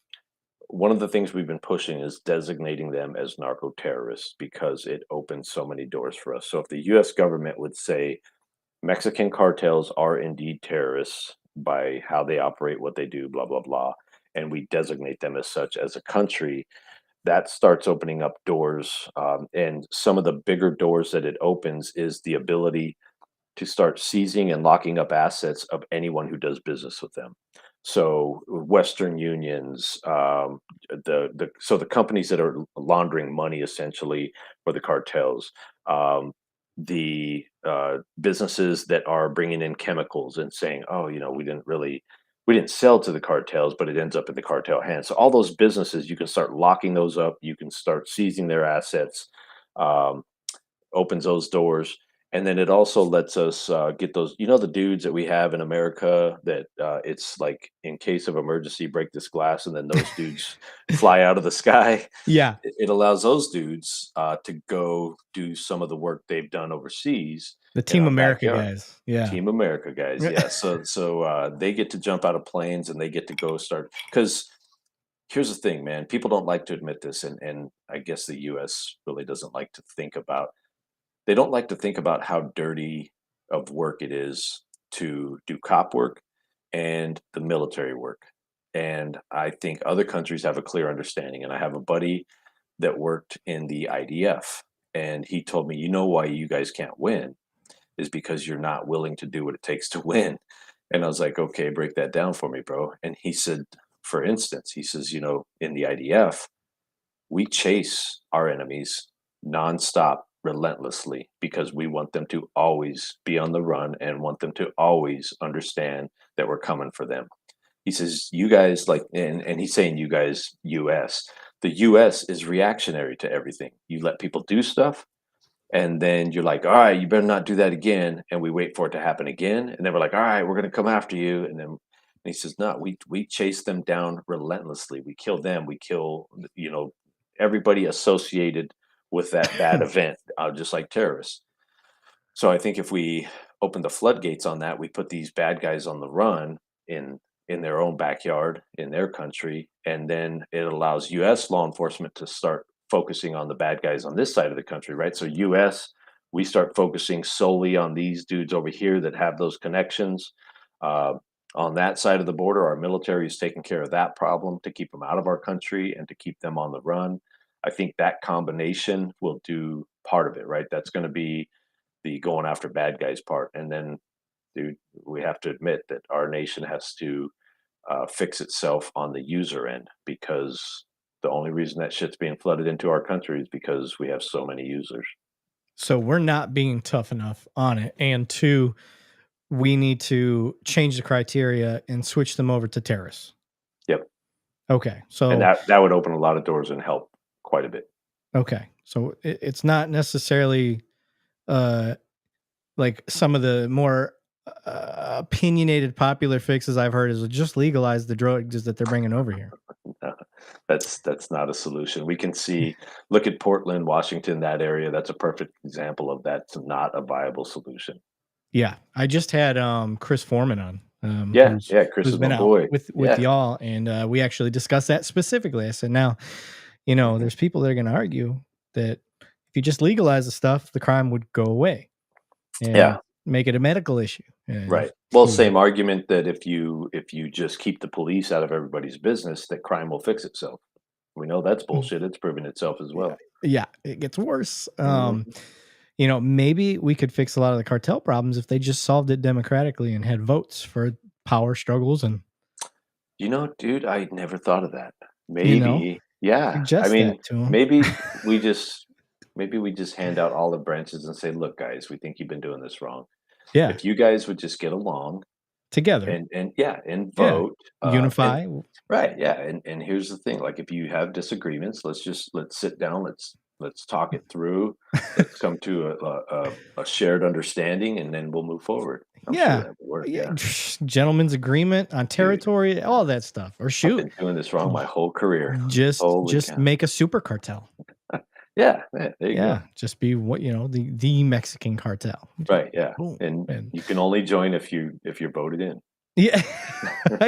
One of the things we've been pushing is designating them as narco terrorists because it opens so many doors for us. So if the U.S. government would say Mexican cartels are indeed terrorists by how they operate, what they do, blah, blah, blah, and we designate them as such as a country, that starts opening up doors. And some of the bigger doors that it opens is the ability to start seizing and locking up assets of anyone who does business with them. So Western unions, so the companies that are laundering money essentially for the cartels, the businesses that are bringing in chemicals and saying, "Oh, you know, we didn't sell to the cartels, but it ends up in the cartel hands." So all those businesses, you can start locking those up. You can start seizing their assets. Um, Opens those doors. And then it also lets us get those, the dudes that we have in America that it's like in case of emergency, break this glass, and then those dudes fly out of the sky. Yeah, It allows those dudes to go do some of the work they've done overseas the in Team our America backyard. guys. Yeah. Team America guys, yeah. So they get to jump out of planes and they get to go start. Because here's the thing, man. People don't like to admit this, and I guess the U.S. really doesn't like to think about. They don't like to think about how dirty of work it is to do cop work and the military work. And I think other countries have a clear understanding. And I have a buddy that worked in the IDF, and he told me, why you guys can't win is because you're not willing to do what it takes to win. And I was like, okay, break that down for me, bro. And he said, for instance, he says, in the IDF, we chase our enemies nonstop, relentlessly, because we want them to always be on the run and want them to always understand that we're coming for them. He says, you guys like, and he's saying, you guys, US, the US is reactionary to everything. You let people do stuff, and then you're like, all right, you better not do that again. And we wait for it to happen again. And then we're like, all right, we're going to come after you. And he says, no, we chase them down relentlessly. We kill them. We kill, everybody associated with that bad event, just like terrorists. So I think if we open the floodgates on that, we put these bad guys on the run in in their own backyard, in their country, and then it allows US law enforcement to start focusing on the bad guys on this side of the country, right? So US, we start focusing solely on these dudes over here that have those connections. Uh, on that side of the border, our military is taking care of that problem to keep them out of our country and to keep them on the run. I think that combination will do part of it, right? That's going to be the going after bad guys part. And then, dude, we have to admit that our nation has to fix itself on the user end, because the only reason that shit's being flooded into our country is because we have so many users. So we're not being tough enough on it. And two, we need to change the criteria and switch them over to terrorists. Yep. Okay. And So, that would open a lot of doors and help quite a bit. okay. So it's not necessarily uh, like some of the more opinionated popular fixes I've heard is just legalize the drugs that they're bringing over here. Uh, that's not a solution. We can see, look at Portland, Washington, that area. That's a perfect example of that's not a viable solution. Yeah, I just had Chris Foreman on, Yeah, yeah. Chris who's is my been out boy. with Yeah. y'all, and we actually discussed that specifically. I said, now, Mhm. there's people that are going to argue that if you just legalize the stuff, the crime would go away and Yeah. make it a medical issue. And Right. Well, he, same argument that if you just keep the police out of everybody's business, that crime will fix itself. We know that's bullshit. It's proven itself as yeah, well. yeah, it gets worse. Mhm. Maybe we could fix a lot of the cartel problems if they just solved it democratically and had votes for power struggles and Dude, I never thought of that. you know Maybe, yeah. I suggest that mean, to them. maybe we just maybe we just hand out all the branches and say, "Look, guys, we think you've been doing this wrong. Yeah, If you guys would just get along together. and yeah, and Yeah, vote, and unify. right, yeah, and here's the thing, like, if you have disagreements, let's sit down, let's talk it through, let's come to a shared understanding, and then we'll move forward. I'm sure Yeah. that will work, Yeah, yeah. gentlemen's agreement on Dude, territory, all that stuff. Or I've shoot, been doing this wrong my whole career. just Holy just cow. make a super cartel. Yeah, yeah, there you Yeah, go. just be what the Mexican cartel. Right, yeah, Boom. and And you can only join if you're voted in. yeah.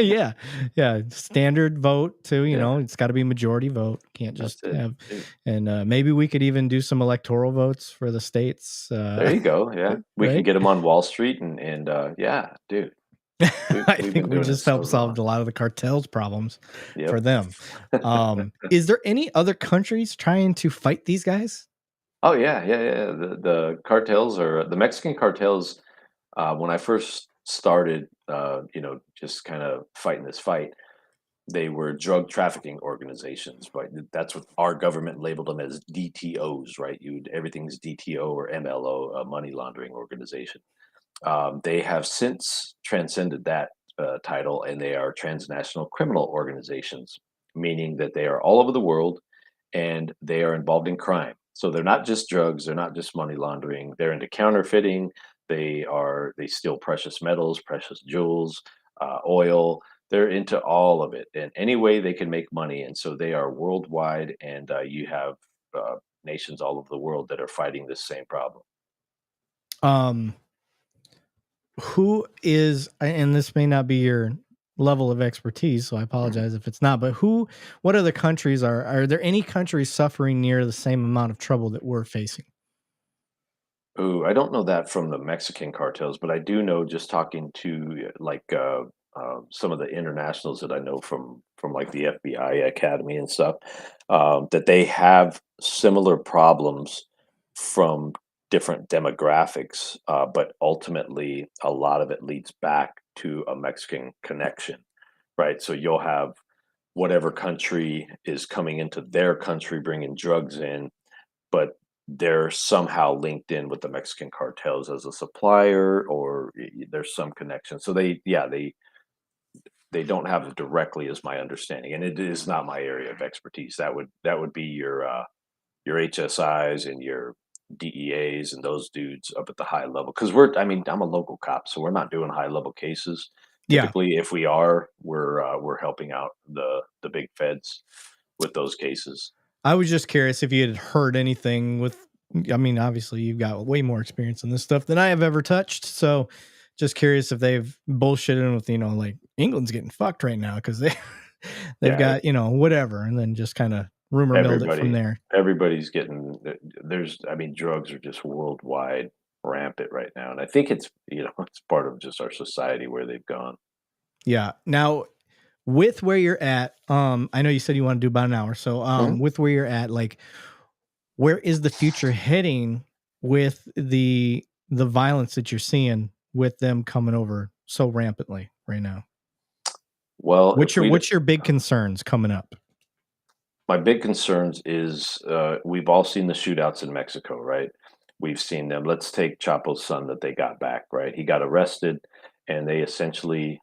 Yeah. Yeah, standard vote too, Yeah, it's got to be majority vote. Can't that's just it. have Dude, and maybe we could even do some electoral votes for the states there you go, yeah. We can right? get them on Wall Street and yeah, dude, I we've think been we doing it just so helped wrong. solve a lot of the cartels problems for Yep. them. Is there any other countries trying to fight these guys? Oh, yeah, yeah, yeah, the cartels are the Mexican cartels, when I first started, just kinda fighting this fight, they were drug trafficking organizations, right? That's what our government labeled them, as DTOs, right? Everything's DTO or MLO, a money laundering organization. They have since transcended that title, and they are transnational criminal organizations, meaning that they are all over the world and they are involved in crime. So they're not just drugs, they're not just money laundering, they're into counterfeiting, they steal precious metals, precious jewels, oil. They're into all of it in any way they can make money, and so they are worldwide, and you have nations all over the world that are fighting this same problem. Um, who is, and this may not be your level of expertise, so I Mhm. apologize if it's not, but what other countries are there any countries suffering near the same amount of trouble that we're facing? Ooh, I don't know that from the Mexican cartels, but I do know just talking to some of the internationals that I know from like the FBI Academy and stuff, that they have similar problems from different demographics, but ultimately a lot of it leads back to a Mexican connection, right? So you'll have whatever country is coming into their country bringing drugs in, but they're somehow linked in with the Mexican cartels as a supplier, or there's some connection. So they don't have it directly, as my understanding, and it is not my area of expertise. That would be your HSIs and your DEAs and those dudes up at the high level. Because I mean, I'm a local cop, so we're not doing high level cases. Yeah. Typically, if we are, we're helping out the big feds with those cases. I was just curious if you had heard anything with, I mean, obviously you've got way more experience in this stuff than I have ever touched. So just curious if they've bullshitted with, like England's getting fucked right now because they've Yeah, got, whatever. And then just kind of rumor milled it from everybody there. everybody's getting there's I mean, drugs are just worldwide rampant right now, and I think it's, it's part of just our society where they've gone. Yeah. Now, with where you're at, I know you said you want to do about an hour. So, Mhm. with where you're at, like, where is the future heading with the violence that you're seeing with them coming over so rampantly right now? Well, What's if your we what's your big concerns coming up? my big concerns is, we've all seen the shootouts in Mexico, right? We've seen them. Let's take Chapo's son that they got back, right? He got arrested, and they essentially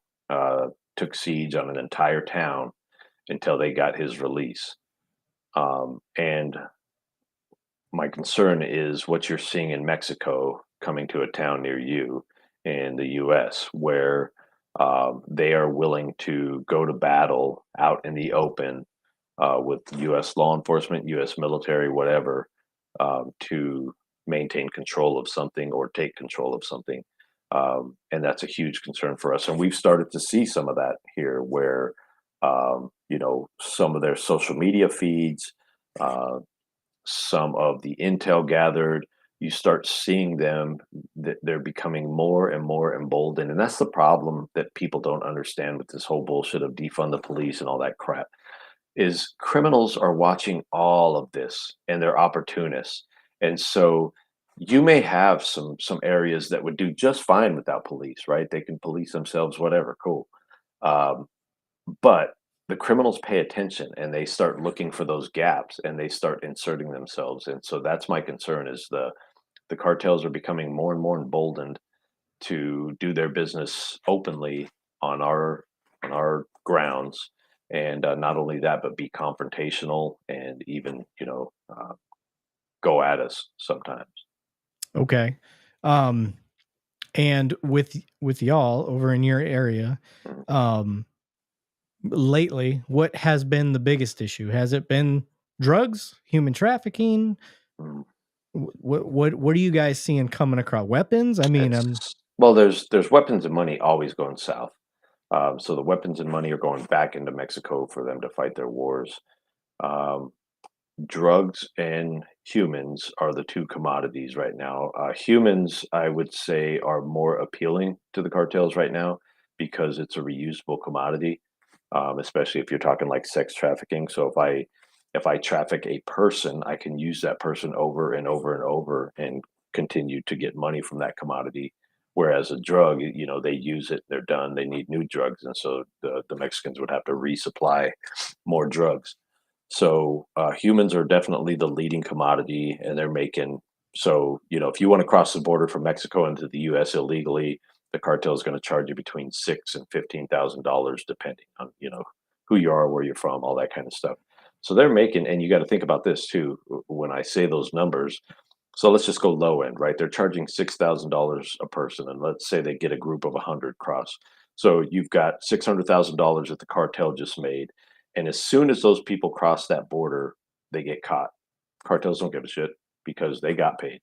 took siege on an entire town until they got his release. And my concern is what you're seeing in Mexico coming to a town near you in the US, where they are willing to go to battle out in the open with US law enforcement, US military, whatever, to maintain control of something or take control of something. And that's a huge concern for us. And we've started to see some of that here where, some of their social media feeds, uh, some of the intel gathered, you start seeing them that they're becoming more and more emboldened. And that's the problem that people don't understand with this whole bullshit of defund the police and all that crap is criminals are watching all of this and they're opportunists. And so you may have some areas that would do just fine without police, right? They can police themselves, whatever, cool. Um, but the criminals pay attention and they start looking for those gaps and they start inserting themselves. And so that's my concern is the cartels are becoming more and more emboldened to do their business openly on our grounds. And not only that, but be confrontational and even, go at us sometimes. Okay. Um, and with y'all over in your area, Mhm. um, lately, what has been the biggest issue? Has it been drugs, human trafficking? Mm. What are you guys seeing coming across? Weapons? I mean, Well, there's weapons and money always going south. So the weapons and money are going back into Mexico for them to fight their wars. Um, Drugs and humans are the two commodities right now. Humans, I would say, are more appealing to the cartels right now because it's a reusable commodity, especially if you're talking like sex trafficking. So if I traffic a person, I can use that person over and over and over and continue to get money from that commodity. Whereas a drug, they use it, they're done, they need new drugs, and so the Mexicans would have to resupply more drugs. So humans are definitely the leading commodity, and they're making. So if you want to cross the border from Mexico into the U.S. illegally, the cartel is going to charge you between $6,000 and $15,000, depending on who you are, where you're from, all that kind of stuff. So they're making, and you got to think about this too. When I say those numbers, so let's just go low end, right? They're charging $6,000 a person, and let's say they get a group of 100 cross. So you've got $600,000 that the cartel just made, and as soon as those people cross that border, they get caught. Cartels don't give a shit because they got paid.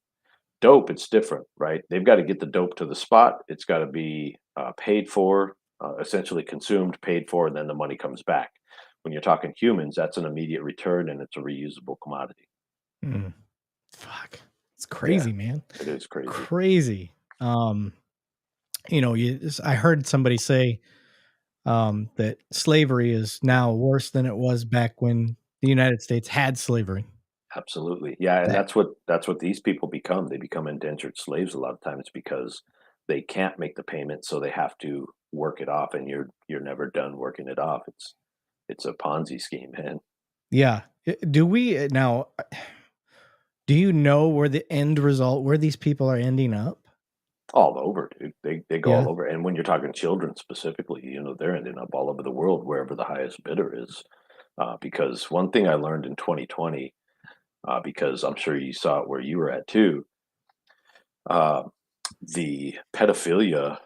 Dope, it's different, right? They've got to get the dope to the spot. It's got to be paid for, essentially consumed, paid for, and then the money comes back. When you're talking humans, that's an immediate return and it's a reusable commodity. Mm. Fuck. It's Yeah, crazy, man. it is crazy. Crazy. I heard somebody say that slavery is now worse than it was back when the United States had slavery. Absolutely. Yeah, and That that's what these people become. They become indentured slaves a lot of times because they can't make the payment, so they have to work it off, and you're never done working it off. It's a Ponzi scheme, man. Yeah. Do we now? Do you know where the end result, where these people are ending up? All over, dude. They go Yeah. all over, and when you're talking children specifically, they're ending up all over the world wherever the highest bidder is. Because one thing I learned in 2020, because I'm sure you saw it where you were at too, uh, the pedophilia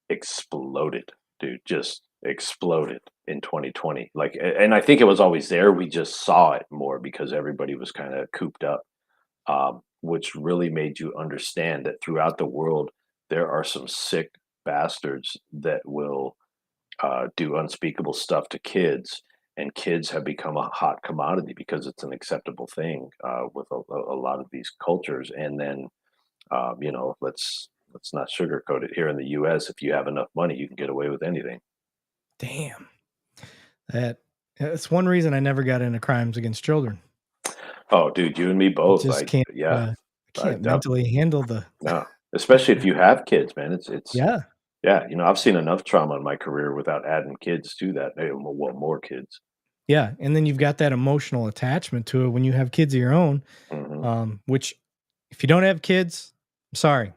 exploded, dude, just exploded in 2020. Like, and I think it was always there. We just saw it more because everybody was kind of cooped up, which really made you understand that throughout the world, there are some sick bastards that will do unspeakable stuff to kids. And kids have become a hot commodity because it's an acceptable thing with a lot of these cultures. And then, let's not sugarcoat it. Here in the U.S., if you have enough money, you can get away with anything. Damn. That's one reason I never got into crimes against children. Oh, dude, you and me I both. just can't. Yeah, I can't I mentally handle the. no, especially if you have kids, man. It's Yeah. yeah. I've seen enough trauma in my career without adding kids to that. Well, more kids. Yeah, and then you've got that emotional attachment to it when you have kids of your own, Hmm. which if you don't have kids, I'm sorry,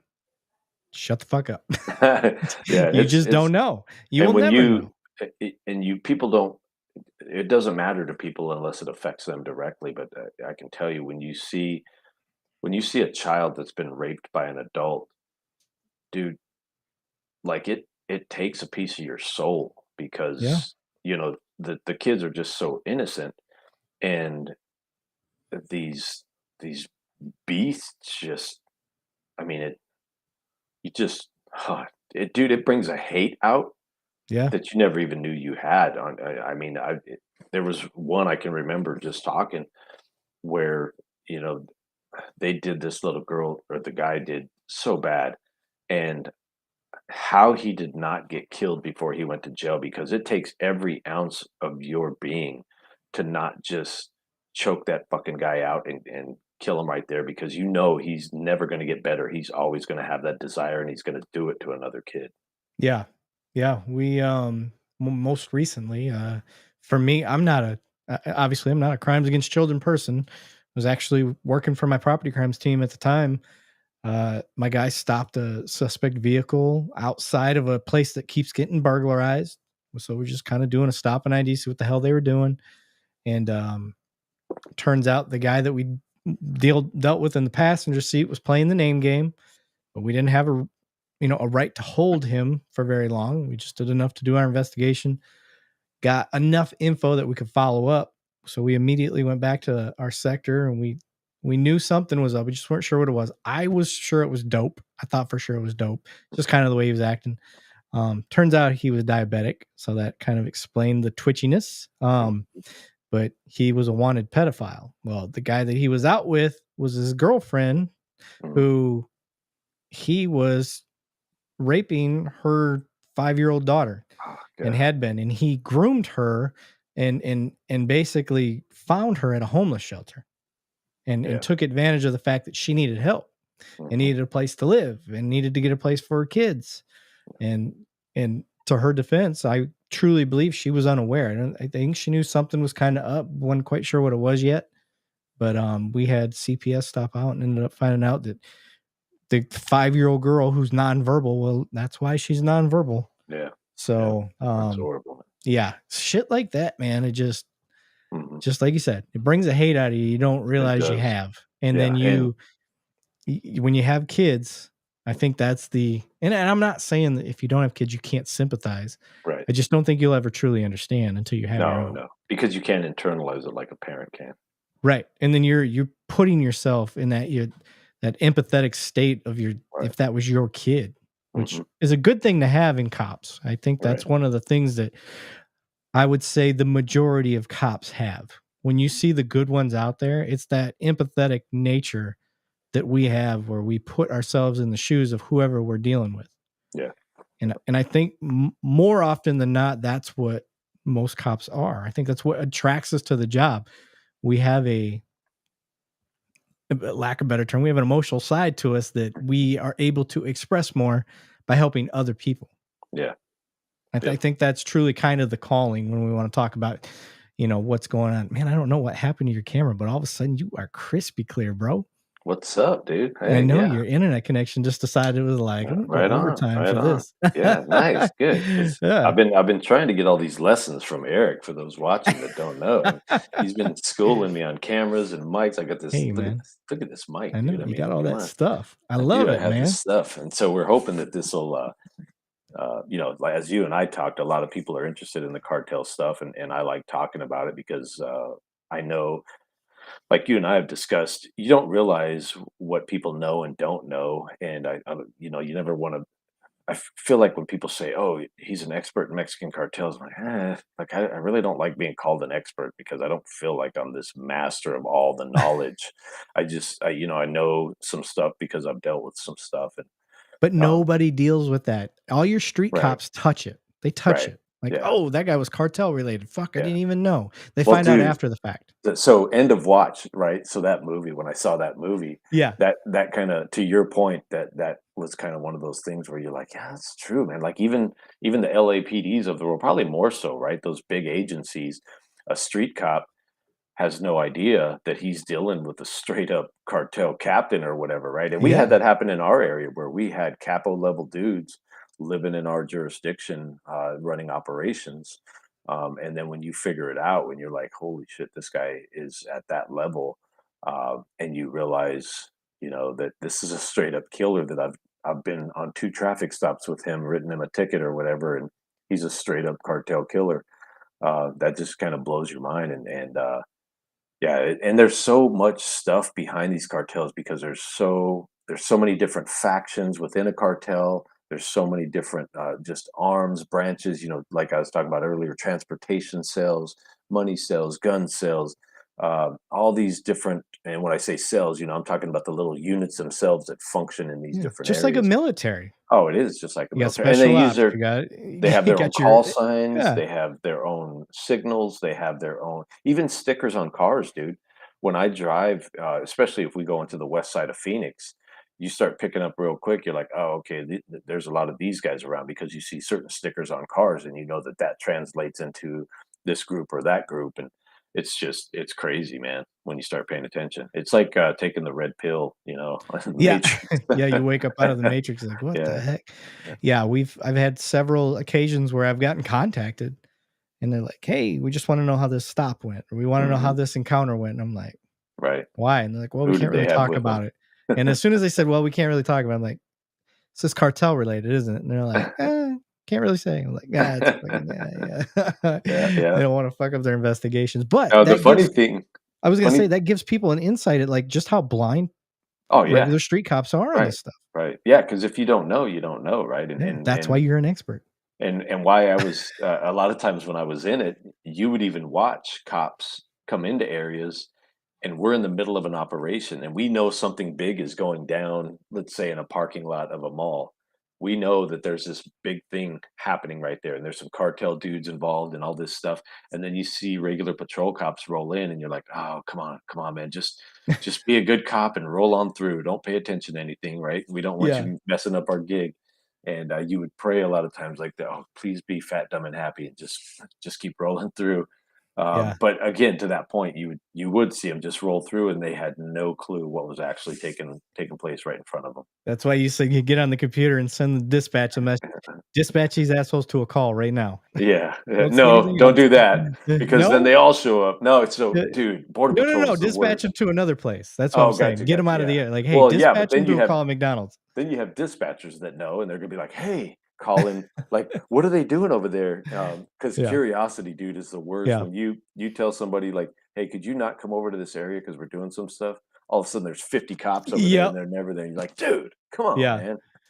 shut the fuck up. Yeah, You just it's don't know. You and will when never you know. and you people don't. It doesn't matter to people unless it affects them directly. But I can tell you when you see a child that's been raped by an adult, dude, like it takes a piece of your soul Yeah, because the kids are just so innocent, and these these beasts just, I mean, you just dude, it brings a hate out yeah, that you never even knew you had. I mean, there was one I can remember just talking where you know they did this little girl, or the guy did so bad, and how he did not get killed before he went to jail, because it takes every ounce of your being to not just choke that fucking guy out and kill him right there, because he's never going to get better. He's always going to have that desire, and he's going to do it to another kid. yeah, yeah. We most recently, for me, I'm not obviously I'm not a crimes against children person. I was actually working for my property crimes team at the time. My guy stopped a suspect vehicle outside of a place that keeps getting burglarized. So we're just kind of doing a stop and ID, see what the hell they were doing. And turns out the guy that we dealt with in the passenger seat was playing the name game, but we didn't have a right to hold him for very long. We just did enough to do our investigation, got enough info that we could follow up. So we immediately went back to our sector and we knew something was up. We just weren't sure what it was. I was sure it was dope. I thought for sure it was dope. Just kind of the way he was acting. Turns out he was diabetic, so that kind of explained the twitchiness. But he was a wanted pedophile. Well, the guy that he was out with was his girlfriend, Mhm. who he was raping her 5-year-old daughter Oh, and God. had been, and he groomed her and basically found her at a homeless shelter and Yeah. took advantage of the fact that she needed help and Hmm. needed a place to live and needed to get a place for her kids. And to her defense, I truly believe she was unaware. I think she knew something was kind of up, wasn't quite sure what it was yet. But we had CPS stop out and ended up finding out that the 5-year-old girl who's nonverbal, well, that's why she's nonverbal. Yeah. Yeah. So That's horrible. yeah, shit like that, man. It just Hmm. just like you said, it brings a hate out of you you don't It realize you does. have. And then Yeah, and when you have kids, I think that's and I'm not saying that if you don't have kids, you can't sympathize. right. I just don't think you'll ever truly understand until you have your No, own. no, because you can't internalize it like a parent can. Right. And then you're putting yourself in that empathetic state of Right. if that was your kid, which Mhm. is a good thing to have in cops. I think Right. that's one of the things that I would say the majority of cops have. When you see the good ones out there, it's that empathetic nature that we have where we put ourselves in the shoes of whoever we're dealing with. Yeah. And I think more often than not, that's what most cops are. I think that's what attracts us to the job. We have lack of better term, we have an emotional side to us that we are able to express more by helping other people. Yeah. I Yep. think that's truly kind of the calling when we want to talk about, what's going on. Man, I don't know what happened to your camera, but all of a sudden you are crispy clear, bro. What's up, dude? I Hey, know yeah. your internet connection just decided it was like, I'm gonna go Right on, overtime right for on. this. Yeah, nice, good. Because Yeah. I've been trying to get all these lessons from Eric for those watching that don't know, and he's been schooling me on cameras and mics. I got this. Hey, man. Look at this mic, I know dude. I you mean, got all come that on. stuff. I I do. love I it, have this man. stuff, and so we're hoping that this will, like as you and I talked, a lot of people are interested in the cartel stuff, and I like talking about it because I know, like you and I have discussed, you don't realize what people know and don't know, and you never want to. Feel like when people say, "Oh, he's an expert in Mexican cartels," I'm like I really don't like being called an expert because I don't feel like I'm this master of all the knowledge. I know some stuff because I've dealt with some stuff, and But um, nobody deals with that. All your street right, cops touch it. They touch right, it. Like, yeah, "Oh, that guy was cartel related. Fuck, I yeah. didn't even know." They Well, find out dude, after the fact. so End of Watch, right? So that movie, when I saw that movie, Yeah. that kind of, to your point, that was kind of one of those things where you're like, yeah, that's true, man. Like even the LAPDs of the world, probably more so, right? Those big agencies, a street cop has no idea that he's dealing with a straight up cartel captain or whatever, right? And we had Yeah. that happen in our area where we had capo level dudes living in our jurisdiction, running operations. And then when you figure it out, when you're like, holy shit, this guy is at that level, and you realize, that this is a straight up killer that I've been on 2 traffic stops with him, written him a ticket or whatever, and he's a straight up cartel killer. That just kind of blows your mind, and yeah, and there's so much stuff behind these cartels because there's so many different factions within a cartel. There's so many different just arms branches. Like I was talking about earlier, transportation sales, money sales, gun sales, all these different. And when I say sales, I'm talking about the little units themselves that function in these Yeah. different Just like a areas. military. Oh, it is just like a You got military, and they special use ops. their You got they have you their own got your call signs, yeah. they have their own signals, they have their own even stickers on cars, dude. When I drive, especially if we go into the west side of Phoenix, you start picking up real quick, you're like, "Oh, okay, there's a lot of these guys around," because you see certain stickers on cars, and you know that translates into this group or that group, and it's crazy, man, when you start paying attention. It's like, taking the red pill, Yeah. Matrix. Yeah, you wake up out of the matrix like, "What the Yeah, heck?" yeah. Yeah, I've had several occasions where I've gotten contacted and they're like, "Hey, we just wanna know how this stop went, or we wanna know how Mhm. this encounter went." And I'm like, Right. "Why?" And they're like, "Well, we Who did can't they really have talk with them? about it." And as soon as they said, "Well, we can't really talk about it," I'm like, "This is cartel related, isn't it?" And they're like, can't really say." I'm like, "Yeah, it's fucking yeah, yeah." Yeah, They yeah. don't wanna fuck up their investigations, but Now the that funny gives thing I was gonna funny say that gives people an insight at, like, just how blind Oh, yeah. regular street cops are on Right, this stuff. right. Yeah, because if you don't know, you don't know, right? And Yeah, and that's why and you're an expert. and why I was a lot of times when I was in it, you would even watch cops come into areas, and we're in the middle of an operation, and we know something big is going down, let's say in a parking lot of a mall. We know that there's this big thing happening right there, and there's some cartel dudes involved and all this stuff. And then you see regular patrol cops roll in, and you're like, "Oh, come on, man, just be a good cop and roll on through. Don't pay attention to anything, right? We don't want Yeah. you messing up our gig." And you would pray a lot of times like that. Oh, please be fat, dumb, and happy, and just keep rolling through. Yeah. But again, to that point, you would see them just roll through, and they had no clue what was actually taking place right in front of them. That's why you say you get on the computer and send the dispatch a message. Dispatch these assholes to a call right now. Yeah, Don't say no, anything don't else. do that because then No? they all show up. No, it's Uh, so, dude, border no, no, patrol no, is the dispatch them worst. to another place. That's what I'm Oh, saying. gotcha, Get them gotcha. out of the Yeah. air. Like, "Hey, Well, yeah, but dispatch them to a call at McDonald's." then you have dispatchers that know, and they're gonna be like, "Hey, call in, like, what are they doing over there?" Because Yeah, curiosity, dude, is the worst. yeah. When you tell somebody like, "Hey, could you not come over to this area because we're doing some stuff?" All of a sudden, there's 50 cops over there, and Yep, they're never there. You're like, "Dude, come on, yeah.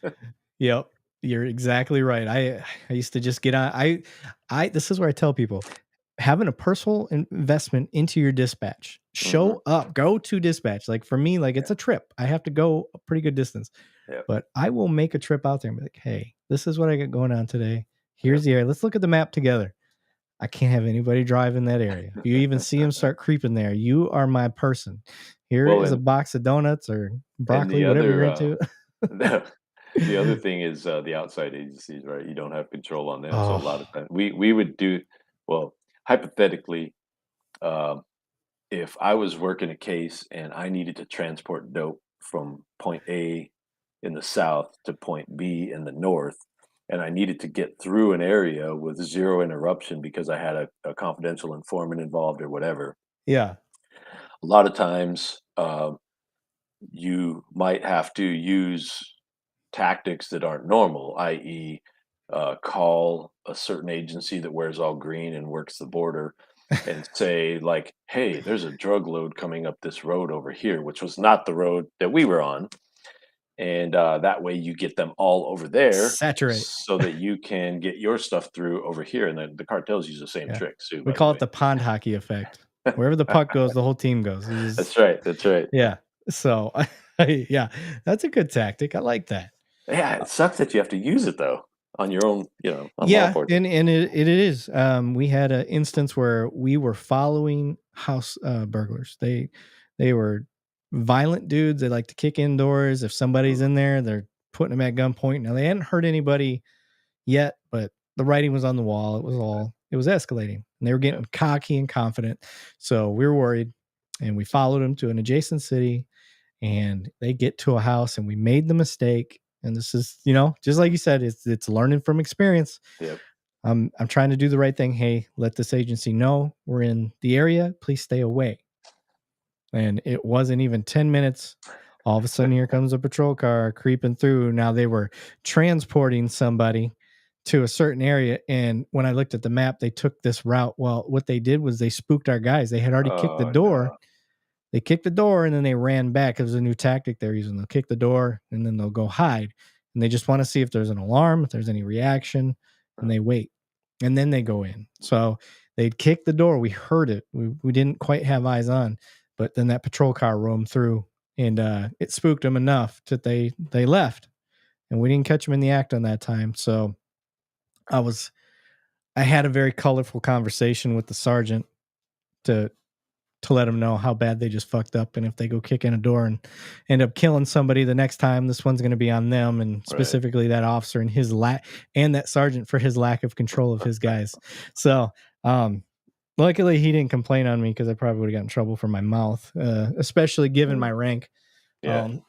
man." Yep. You're exactly right. I used to just get on I this is where I tell people, having a personal investment into your dispatch. Mhm. Show up, go to dispatch. Like for me, like Yeah, it's a trip. I have to go a pretty good distance. yep, But I will make a trip out there and be like, "Hey, this is what I got going on today. yep. Here's the area. Let's look at the map together." I can't have anybody drive in that area. If you even see them start creeping there, you are my person. Here Well, is a box of donuts or and broccoli, the whatever you're other, into. the other thing is, the outside agencies, right? You don't have control on them, so a lot of Oh, times we would do well, hypothetically, um, if I was working a case and I needed to transport dope from point A in the south to point B in the north, and I needed to get through an area with 0 interruption because I had a confidential informant involved or whatever, yeah. a lot of times, you might have to use tactics that aren't normal, i.e., call a certain agency that wears all green and works the border and say, like, hey, there's a drug load coming up this road over here, which was not the road that we were on. And that way you get them all over there Saturate. so that you can get your stuff through over here. And then the cartels use the same Yeah. tricks too, We by the call it way. the pond hockey effect. Wherever the puck goes, the whole team goes. You just That's right. That's right. yeah. So, yeah, that's a good tactic. I like that. Yeah, it sucks that you have to use it though on your own, on law Yeah, enforcement. and it is. We had an instance where we were following house burglars. They were violent dudes. They like to kick indoors. If somebody's Mm, in there, they're putting them at gunpoint. Now they hadn't hurt anybody yet, but the writing was on the wall. It was escalating, and they were yeah. getting cocky and confident. So we were worried, and we followed them to an adjacent city, and they get to a house, and we made the mistake. And this is, just like you said, it's learning from experience. Yep. I'm trying to do the right thing. Hey, let this agency know we're in the area. Please stay away. And it wasn't even 10 minutes. All of a sudden, here comes a patrol car creeping through. Now they were transporting somebody to a certain area. And when I looked at the map, they took this route. Well, what they did was they spooked our guys. They had already kicked the Oh door. no. They kicked the door and then they ran back. It was a new tactic they're using. They'll kick the door and then they'll go hide. And they just want to see if there's an alarm, if there's any reaction, and they wait. And then they go in. So they'd kick the door. We heard it. We didn't quite have eyes on, but then that patrol car roamed through and it spooked them enough that they left. And we didn't catch them in the act on that time. So I was I had a very colorful conversation with the sergeant to let them know how bad they just fucked up, and if they go kick in a door and end up killing somebody the next time, this one's going to be on them, and Right. specifically that officer and his lack, and that sergeant for his lack of control of his guys. So um luckily he didn't complain on me because I probably would have gotten in trouble for my mouth, especially given my Mm, rank. yeah. um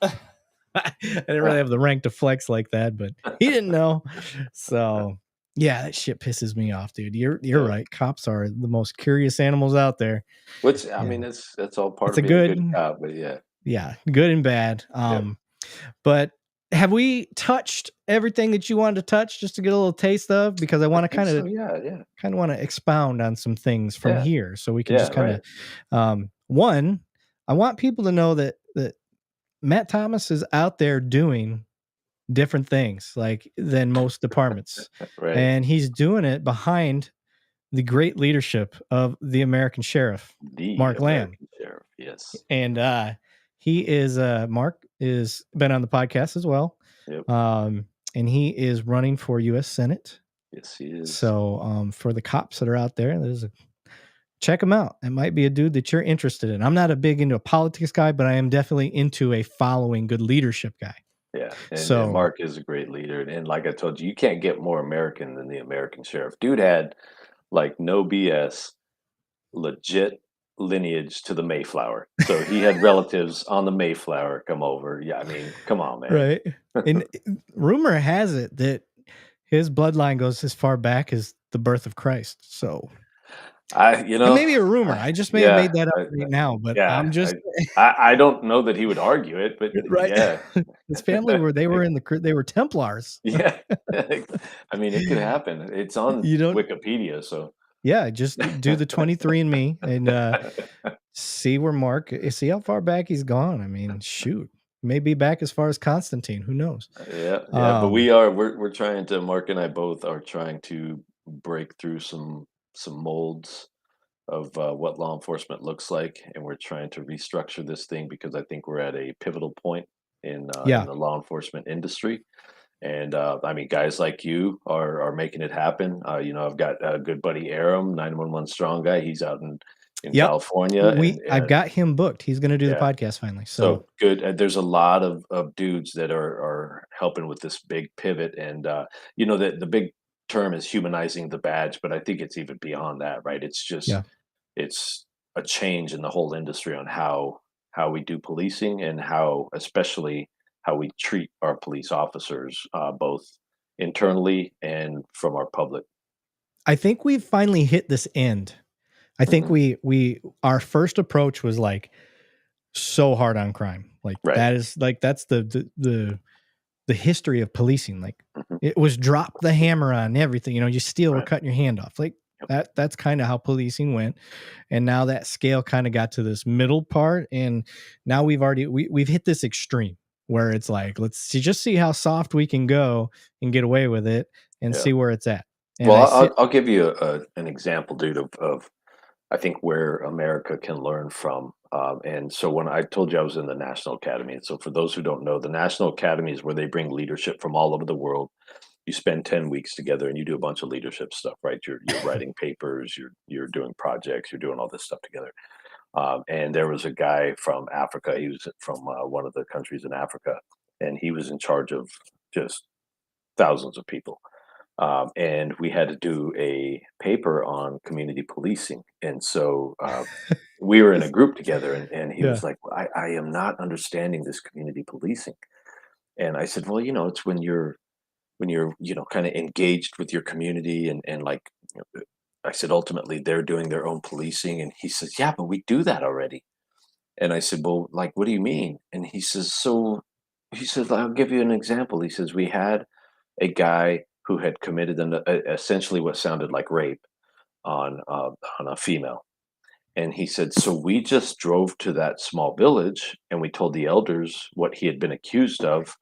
I didn't really have the rank to flex like that, but he didn't know. So yeah, that shit pisses me off, dude. You're Yeah. right. Cops are the most curious animals out there. Which, I mean, And that's all part it's of a being a good, good cop, but yeah. yeah, good and bad. Yep. But have we touched everything that you wanted to touch just to get a little taste of? Because I I want to think kind so, of yeah, yeah. want to expound on some things from Yeah. here, so we can Yeah, just kind right. of one. I want people to know that Matt Thomas is out there doing different things like than most departments, Right. and he's doing it behind the great leadership of the American Sheriff, The Mark Lamb. American Sheriff, yes. And he is Mark is been on the podcast as well. Yep. um and he is running for US Senate. Yes, he is. So for the cops that are out there, check him out. It might be a dude that you're interested in. I'm not a big into a politics guy, but I am definitely into a following good leadership guy. Yeah, and So Mark is a great leader, and like I told you, you can't get more American than the American Sheriff. Dude had, like, no BS. legit lineage to the Mayflower. So he had relatives on the Mayflower come over. Yeah, I mean, come on, man. Right. And rumor has it that his bloodline goes as far back as the birth of Christ. So You it know, may be a rumor. I just may have yeah, made that up right now, but yeah. I'm just I don't know that he would argue it, but right. yeah, His family they were Templars. yeah. I mean, it could happen. It's on You don't Wikipedia, so yeah, just do the 23andMe and see where see how far back he's gone. I mean, shoot. Maybe back as far as Constantine. Who knows? yeah, yeah. But Um, we're trying to. Mark and I both are trying to break through some molds of what law enforcement looks like, and we're trying to restructure this thing because I think we're at a pivotal point in yeah. the law enforcement industry. And I mean, guys like you are making it happen. I've got a good buddy Aram, 911 Strong guy. He's out in Yep. California, and I've got him booked. He's gonna do the yeah, podcast finally. So so good. There's a lot of dudes that are helping with this big pivot, and the big term is humanizing the badge, but I think it's even beyond that, right? It's just yeah. it's a change in the whole industry on how we do policing and how especially how we treat our police officers, both internally and from our public. I think we've finally hit this end. I think Hmm. we our first approach was like so hard on crime. Like Right. that is like that's the history of policing. Like Hmm. it was drop the hammer on everything. You know, you steal, we're Right. cutting your hand off. Like Yep. that's kind of how policing went. And now that scale kind of got to this middle part. And now we've hit this extreme where it's like, just see how soft we can go and get away with it and Yeah. see where it's at. And Well, I see I'll give you an example, dude, of I think where America can learn from. And so when I told you I was in the National Academy, and so for those who don't know, the National Academy is where they bring leadership from all over the world. You spend 10 weeks together and you do a bunch of leadership stuff, right? You're writing papers, you're doing projects, you're doing all this stuff together. And there was a guy from Africa. He was from one of the countries in Africa, and he was in charge of just thousands of people. And we had to do a paper on community policing. And so we were in a group together, and he yeah. was like, I am not understanding this community policing. And I said, well, it's when you're kind of engaged with your community and like I said, ultimately they're doing their own policing. And he says, yeah, but we do that already. And I said, well, like, what do you mean? And he says, I'll give you an example. He says, we had a guy who had committed essentially what sounded like rape on a female. And he said, so we just drove to that small village and we told the elders what he had been accused of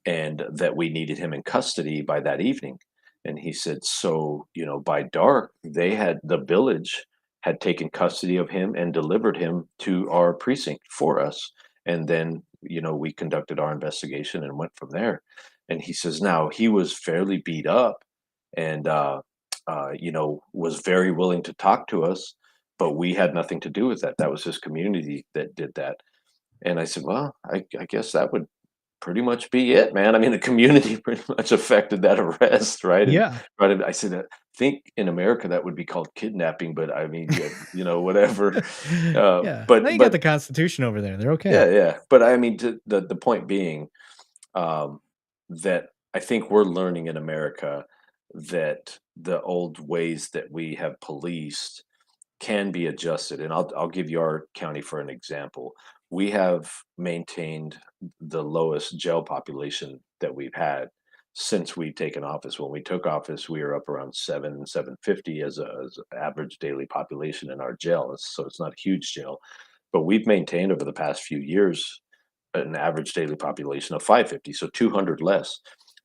and that we needed him in custody by that evening. And he said, so, by dark, the village had taken custody of him and delivered him to our precinct for us. And then, we conducted our investigation and went from there. And he says, now he was fairly beat up and, was very willing to talk to us, but we had nothing to do with that. That was his community that did that. And I said, well, I guess that would pretty much be it, man. I mean, the community pretty much affected that arrest, right? And Yeah. right, I said, think in America that would be called kidnapping, but I mean, yeah, whatever. Yeah. Now But you got but the Constitution over there. They're okay. yeah, yeah. But I mean, the point being um, that I think we're learning in America that the old ways that we have policed can be adjusted. And I'll give you our county for an example. We have maintained the lowest jail population that we've had since we've taken office. When we took office, we were up around 750 as an average daily population in our jail. So it's not a huge jail, but we've maintained over the past few years an average daily population of 550, so 200 less.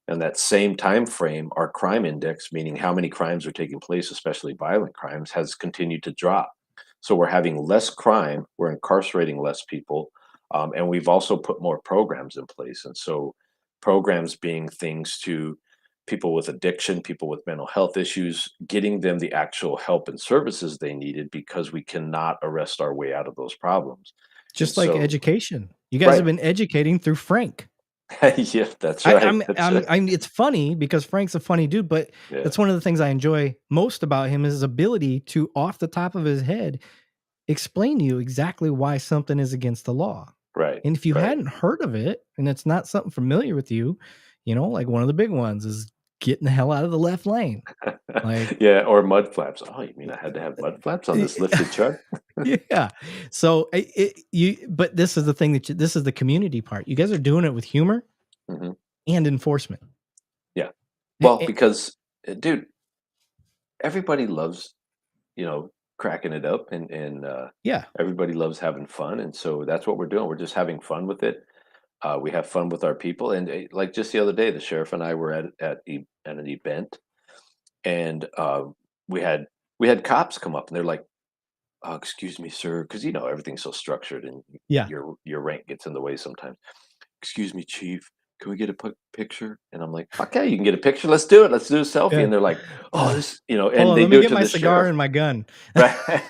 And that same time frame, our crime index, meaning how many crimes are taking place, especially violent crimes, has continued to drop. So we're having less crime, we're incarcerating less people, and we've also put more programs in place. And so, programs being things to people with addiction, people with mental health issues, getting them the actual help and services they needed because we cannot arrest our way out of those problems. And Just like so, education. You guys have right, been educating through Frank. Yeah, that's right. That's right. It's funny because Frank's a funny dude, but Yeah, that's one of the things I enjoy most about him is his ability to, off the top of his head, explain to you exactly why something is against the law. right, And if you right. hadn't heard of it and it's not something familiar with you, like one of the big ones is getting the hell out of the left lane. Like, Yeah, or mud flaps. Oh, you mean I had to have mud flaps on this lifted truck? yeah. So but this is the thing this is the community part. You guys are doing it with humor Mhm. and enforcement. Yeah. Eh, Well, eh, because, dude, everybody loves, you know, cracking it up and yeah. everybody loves having fun, and so that's what we're doing. We're just having fun with it. We have fun with our people, and, like, just the other day, the sheriff and I were at an event, and, we had we had cops come up, and they're like, "Oh, excuse me, sir," because everything's so structured, and Yeah. your rank gets in the way sometimes. "Excuse me, chief, can we get a picture?" And I'm like, "Okay, you can get a picture. Let's do it. Let's do a selfie." Yeah. And they're like, "Oh, this," Hold and on, they let me do it get to my the cigar sheriff, and my gun. right?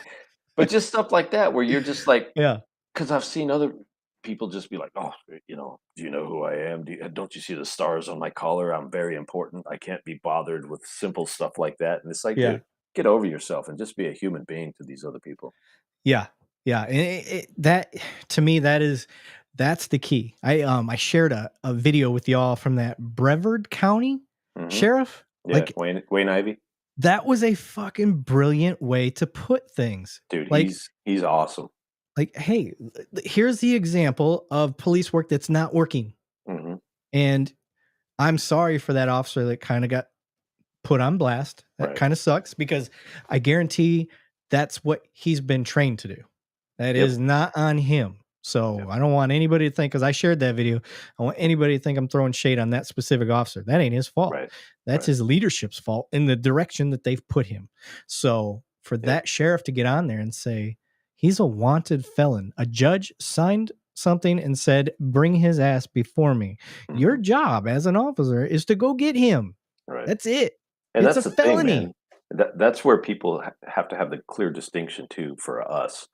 But just stuff like that, where you're just like, Yeah. because I've seen other people just be like, "Oh, do you know who I am? Don't you see the stars on my collar? I'm very important. I can't be bothered with simple stuff like that." And it's like, Yeah. dude, get over yourself and just be a human being to these other people. Yeah. Yeah. And that to me, that's the key. I shared a video with y'all from that Brevard County Hmm. sheriff. Yeah, Like Wayne Ivy, that was a fucking brilliant way to put things. dude, Like he's awesome. hey, here's the example of police work that's not working. Hmm. And I'm sorry for that officer that kind of got put on blast. That Right. kind of sucks because I guarantee that's what he's been trained to do. That Yep. is not on him. So Yep. I don't want anybody to think, because I shared that video, I want anybody to think I'm throwing shade on that specific officer. That ain't his fault. Right. That's Right. his leadership's fault in the direction that they've put him. So for Yep. that sheriff to get on there and say, he's a wanted felon, a judge signed something and said, bring his ass before me. Your Hmm. job as an officer is to go get him. Right. That's it. And It's a that's the thing, man. felony. That's where people have to have the clear distinction too for us,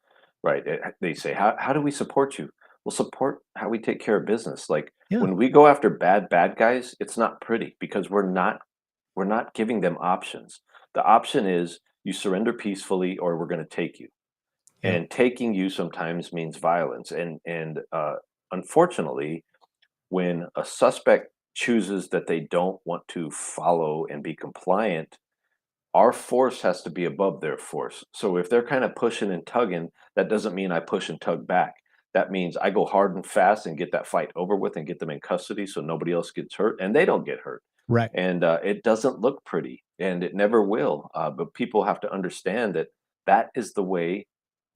right? They say, how do we support you? We'll support how we take care of business. Like Yeah. when we go after bad guys, it's not pretty because we're not giving them options. The option is you surrender peacefully or we're going to take you. Yeah. And taking you sometimes means violence. And unfortunately, when a suspect chooses that they don't want to follow and be compliant, our force has to be above their force. So if they're kind of pushing and tugging, that doesn't mean I push and tug back. That means I go hard and fast and get that fight over with and get them in custody so nobody else gets hurt and they don't get hurt. Right. And it doesn't look pretty and it never will. But people have to understand that that is the way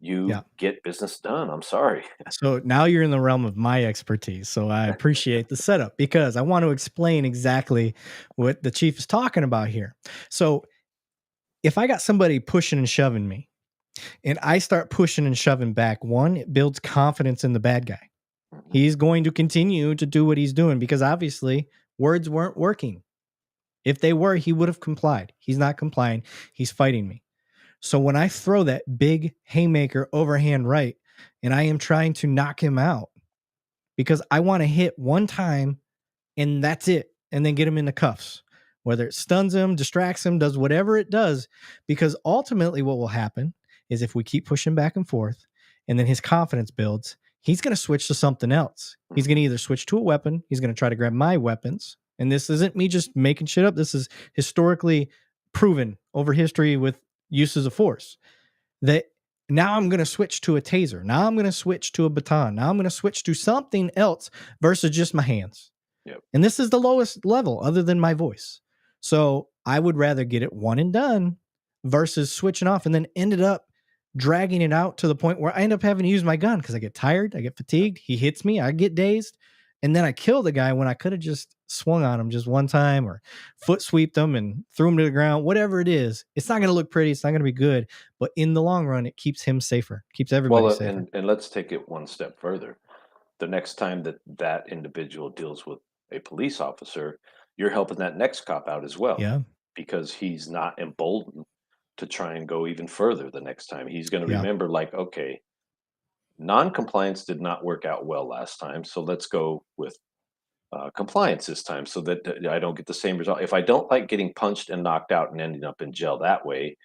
Yeah. you get business done. I'm sorry. So now you're in the realm of my expertise. So I appreciate the setup because I want to explain exactly what the chief is talking about here. So if I got somebody pushing and shoving me and I start pushing and shoving back, one, it builds confidence in the bad guy. Mhm. He's going to continue to do what he's doing because obviously words weren't working. If they were, he would have complied. He's not complying. He's fighting me. So when I throw that big haymaker overhand right and I am trying to knock him out, because I want to hit one time and that's it, and then get him in the cuffs, whether it stuns him, distracts him, does whatever it does. Because ultimately, what will happen is if we keep pushing back and forth and then his confidence builds, he's going to switch to something else. He's going to Mhm. either switch to a weapon, he's going to try to grab my weapons. And this isn't me just making shit up. This is historically proven over history with uses of force that now I'm going to switch to a taser. Now I'm going to switch to a baton. Now I'm going to switch to something else versus just my hands. Yep. And this is the lowest level other than my voice. So I would rather get it one and done versus switching off and then ended up dragging it out to the point where I end up having to use my gun because I get tired, I get Yep. fatigued, he hits me, I get dazed, and then I kill the guy when I could have just swung on him just one time or foot sweeped him and threw him to the ground, whatever it is. It's not going to look pretty, it's not going to be good, but in the long run, it keeps him safer, keeps Well, everybody safer. and let's take it one step further. The next time that that individual deals with a police officer, you're helping that next cop out as well Yeah. because he's not emboldened to try and go even further the next time. He's going to Yeah. remember, like, okay, non-compliance did not work out well last time, so let's go with compliance this time, so that I don't get the same result. If I don't like getting punched and knocked out and ending up in jail that way,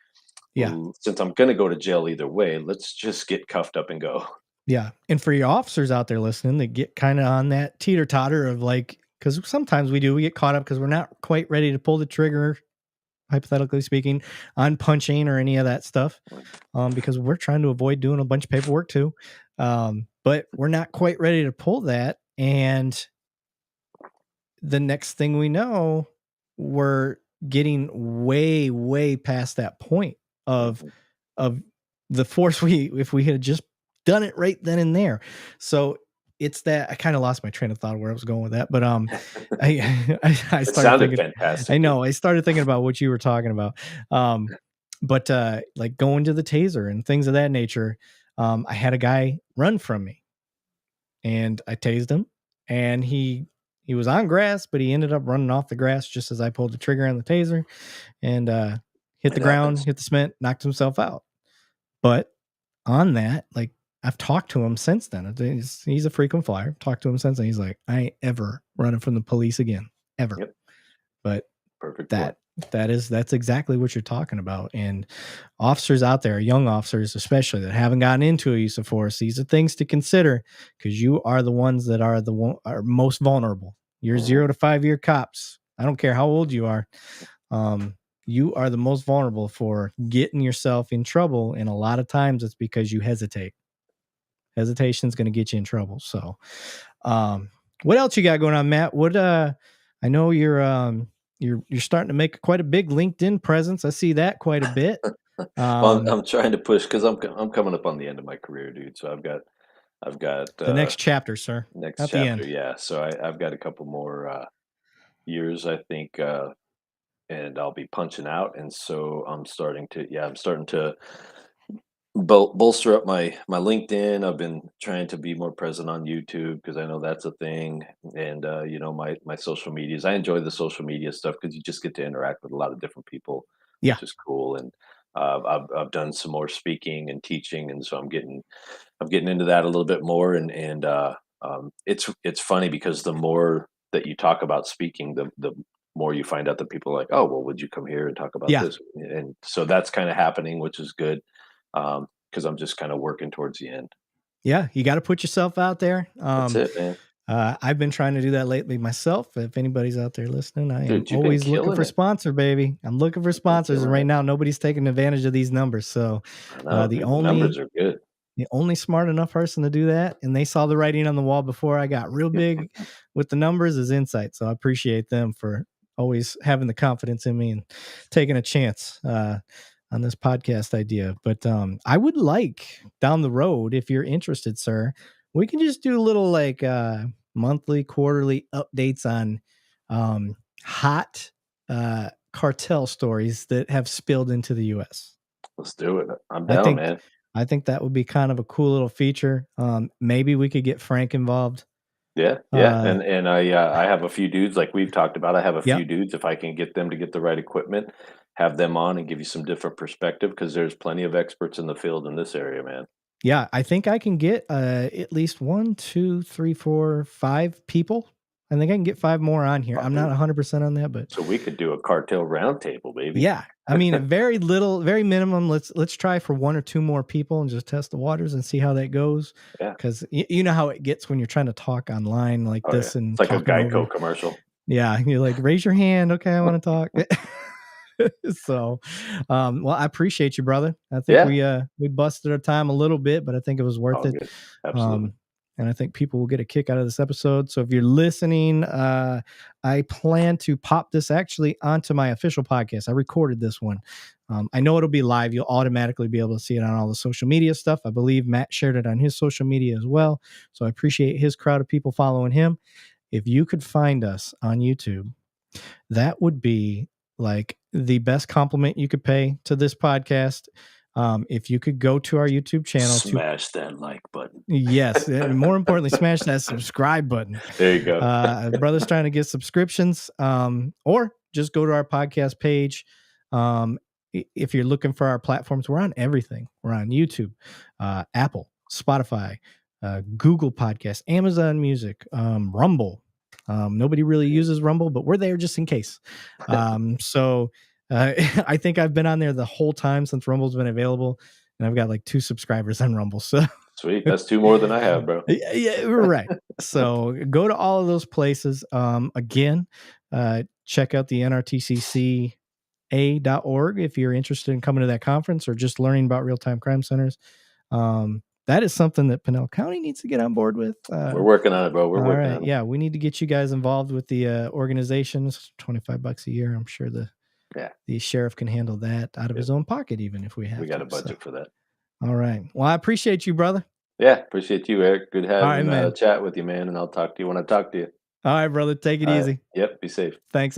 Yeah. since I'm going to go to jail either way, let's just get cuffed up and go. Yeah. And for your officers out there listening that get kind of on that teeter totter of like, because sometimes we get caught up because we're not quite ready to pull the trigger, hypothetically speaking, on punching or any of that stuff, because we're trying to avoid doing a bunch of paperwork too. But we're not quite ready to pull that. And the next thing we know, we're getting way, way past that point of Mhm. of the force if we had just done it right then and there. So it's that I kind of lost my train of thought where I was going with that, but I It started sounded thinking. I fantastic. know I started thinking about what you were talking about, but like going to the taser and things of that nature. I had a guy run from me, and I tased him, and he was on grass, but he ended up running off the grass just as I pulled the trigger on the taser, and hit the It ground, happens. hit the cement, knocked himself out. But on that, like I've talked to him since then. He's a frequent flyer. Talked to him since then. He's like, I ain't ever running from the police again, ever. Yep. But Perfect point. that's exactly what you're talking about. And officers out there, young officers especially that haven't gotten into a use of force, these are things to consider because you are the ones that are are most vulnerable. You're Mhm. 0 to 5 year cops. I don't care how old you are. You are the most vulnerable for getting yourself in trouble. And a lot of times it's because you hesitate. Hesitation is going to get you in trouble. So, um, what else you got going on, Matt? I know you're starting to make quite a big LinkedIn presence. I see that quite a bit. Well, Um, I'm trying to push because I'm coming up on the end of my career, dude. So I've got the next chapter, sir, next not the chapter, end. yeah. So I've got a couple more years, I think, and I'll be punching out. And so I'm starting to bolster up my LinkedIn. I've been trying to be more present on YouTube because I know that's a thing, and my social medias. I enjoy the social media stuff because you just get to interact with a lot of different people, Yeah, which is cool. And I've done some more speaking and teaching, and so I'm getting into that a little bit more. And it's funny because the more that you talk about speaking, the more you find out that people are like, oh, well, would you come here and talk about yeah, this? And so that's kind of happening, which is good, because I'm just kind of working towards the end. yeah. You got to put yourself out there. That's it, man. I've been trying to do that lately myself. If anybody's out there listening, I am Dude, you've been always looking killing for it. sponsor, baby. I'm looking for You've been sponsors, and killing right it. now nobody's taking advantage of these numbers. So, I know, the dude. The numbers only are good. the only smart enough person to do that, and they saw the writing on the wall before I got real Yep. big with the numbers, is Insight. So I appreciate them for always having the confidence in me and taking a chance on this podcast idea. But I would like down the road, if you're interested, sir, we can just do a little like monthly, quarterly updates on hot cartel stories that have spilled into the U.S. Let's do it. I'm I down, think man. I think that would be kind of a cool little feature. Maybe we could get Frank involved. Yeah, yeah, Uh, and I have a few dudes like we've talked about. I have a few yep. dudes if I can get them to get the right equipment, have them on and give you some different perspective because there's plenty of experts in the field in this area, man. Yeah, I think I can get at least one, two, three, four, five people. I think I can get five more on here. Oh, I'm not dude. 100% on that, but So we could do a cartel roundtable, baby. yeah. I mean, very little, very minimum. Let's try for one or two more people and just test the waters and see how that goes. Yeah. Because you know how it gets when you're trying to talk online like Oh, yeah. this and It's like a talking Geico over. commercial. Yeah, you're like, raise your hand. Okay, I want to talk. So, well, I appreciate you, brother. I think Yeah. we busted our time a little bit, but I think it was worth All it. good. Absolutely. Um, and I think people will get a kick out of this episode. So if you're listening, I plan to pop this actually onto my official podcast. I recorded this one. I know it'll be live. You'll automatically be able to see it on all the social media stuff. I believe Matt shared it on his social media as well. So I appreciate his crowd of people following him. If you could find us on YouTube, that would be like the best compliment you could pay to this podcast. If you could go to our YouTube channel to, Smash that like button. yes, and more importantly, smash that subscribe button. There you go. Brother's trying to get subscriptions, or just go to our podcast page. If you're looking for our platforms, we're on everything. We're on YouTube, Apple, Spotify, Google Podcasts, Amazon Music, Rumble. Nobody really uses Rumble, but we're there just in case. So I think I've been on there the whole time since Rumble's been available, and I've got like 2 subscribers on Rumble. So Sweet. That's 2 more than I have, bro. yeah, right. So go to all of those places. Again, check out the nrtcca.org if you're interested in coming to that conference or just learning about real-time crime centers. That is something that Pinal County needs to get on board with. We're working on it, bro. We're working on it. Yeah, we need to get you guys involved with the organizations. $25 a year. I'm sure the sheriff can handle that out of his own pocket, even if we have. We got a budget for that. All right. Well, I appreciate you, brother. Yeah, appreciate you, Eric. Good having man. a chat with you, man. And I'll talk to you when I talk to you. All right, brother. Take it easy. Yep. Be safe. Thanks.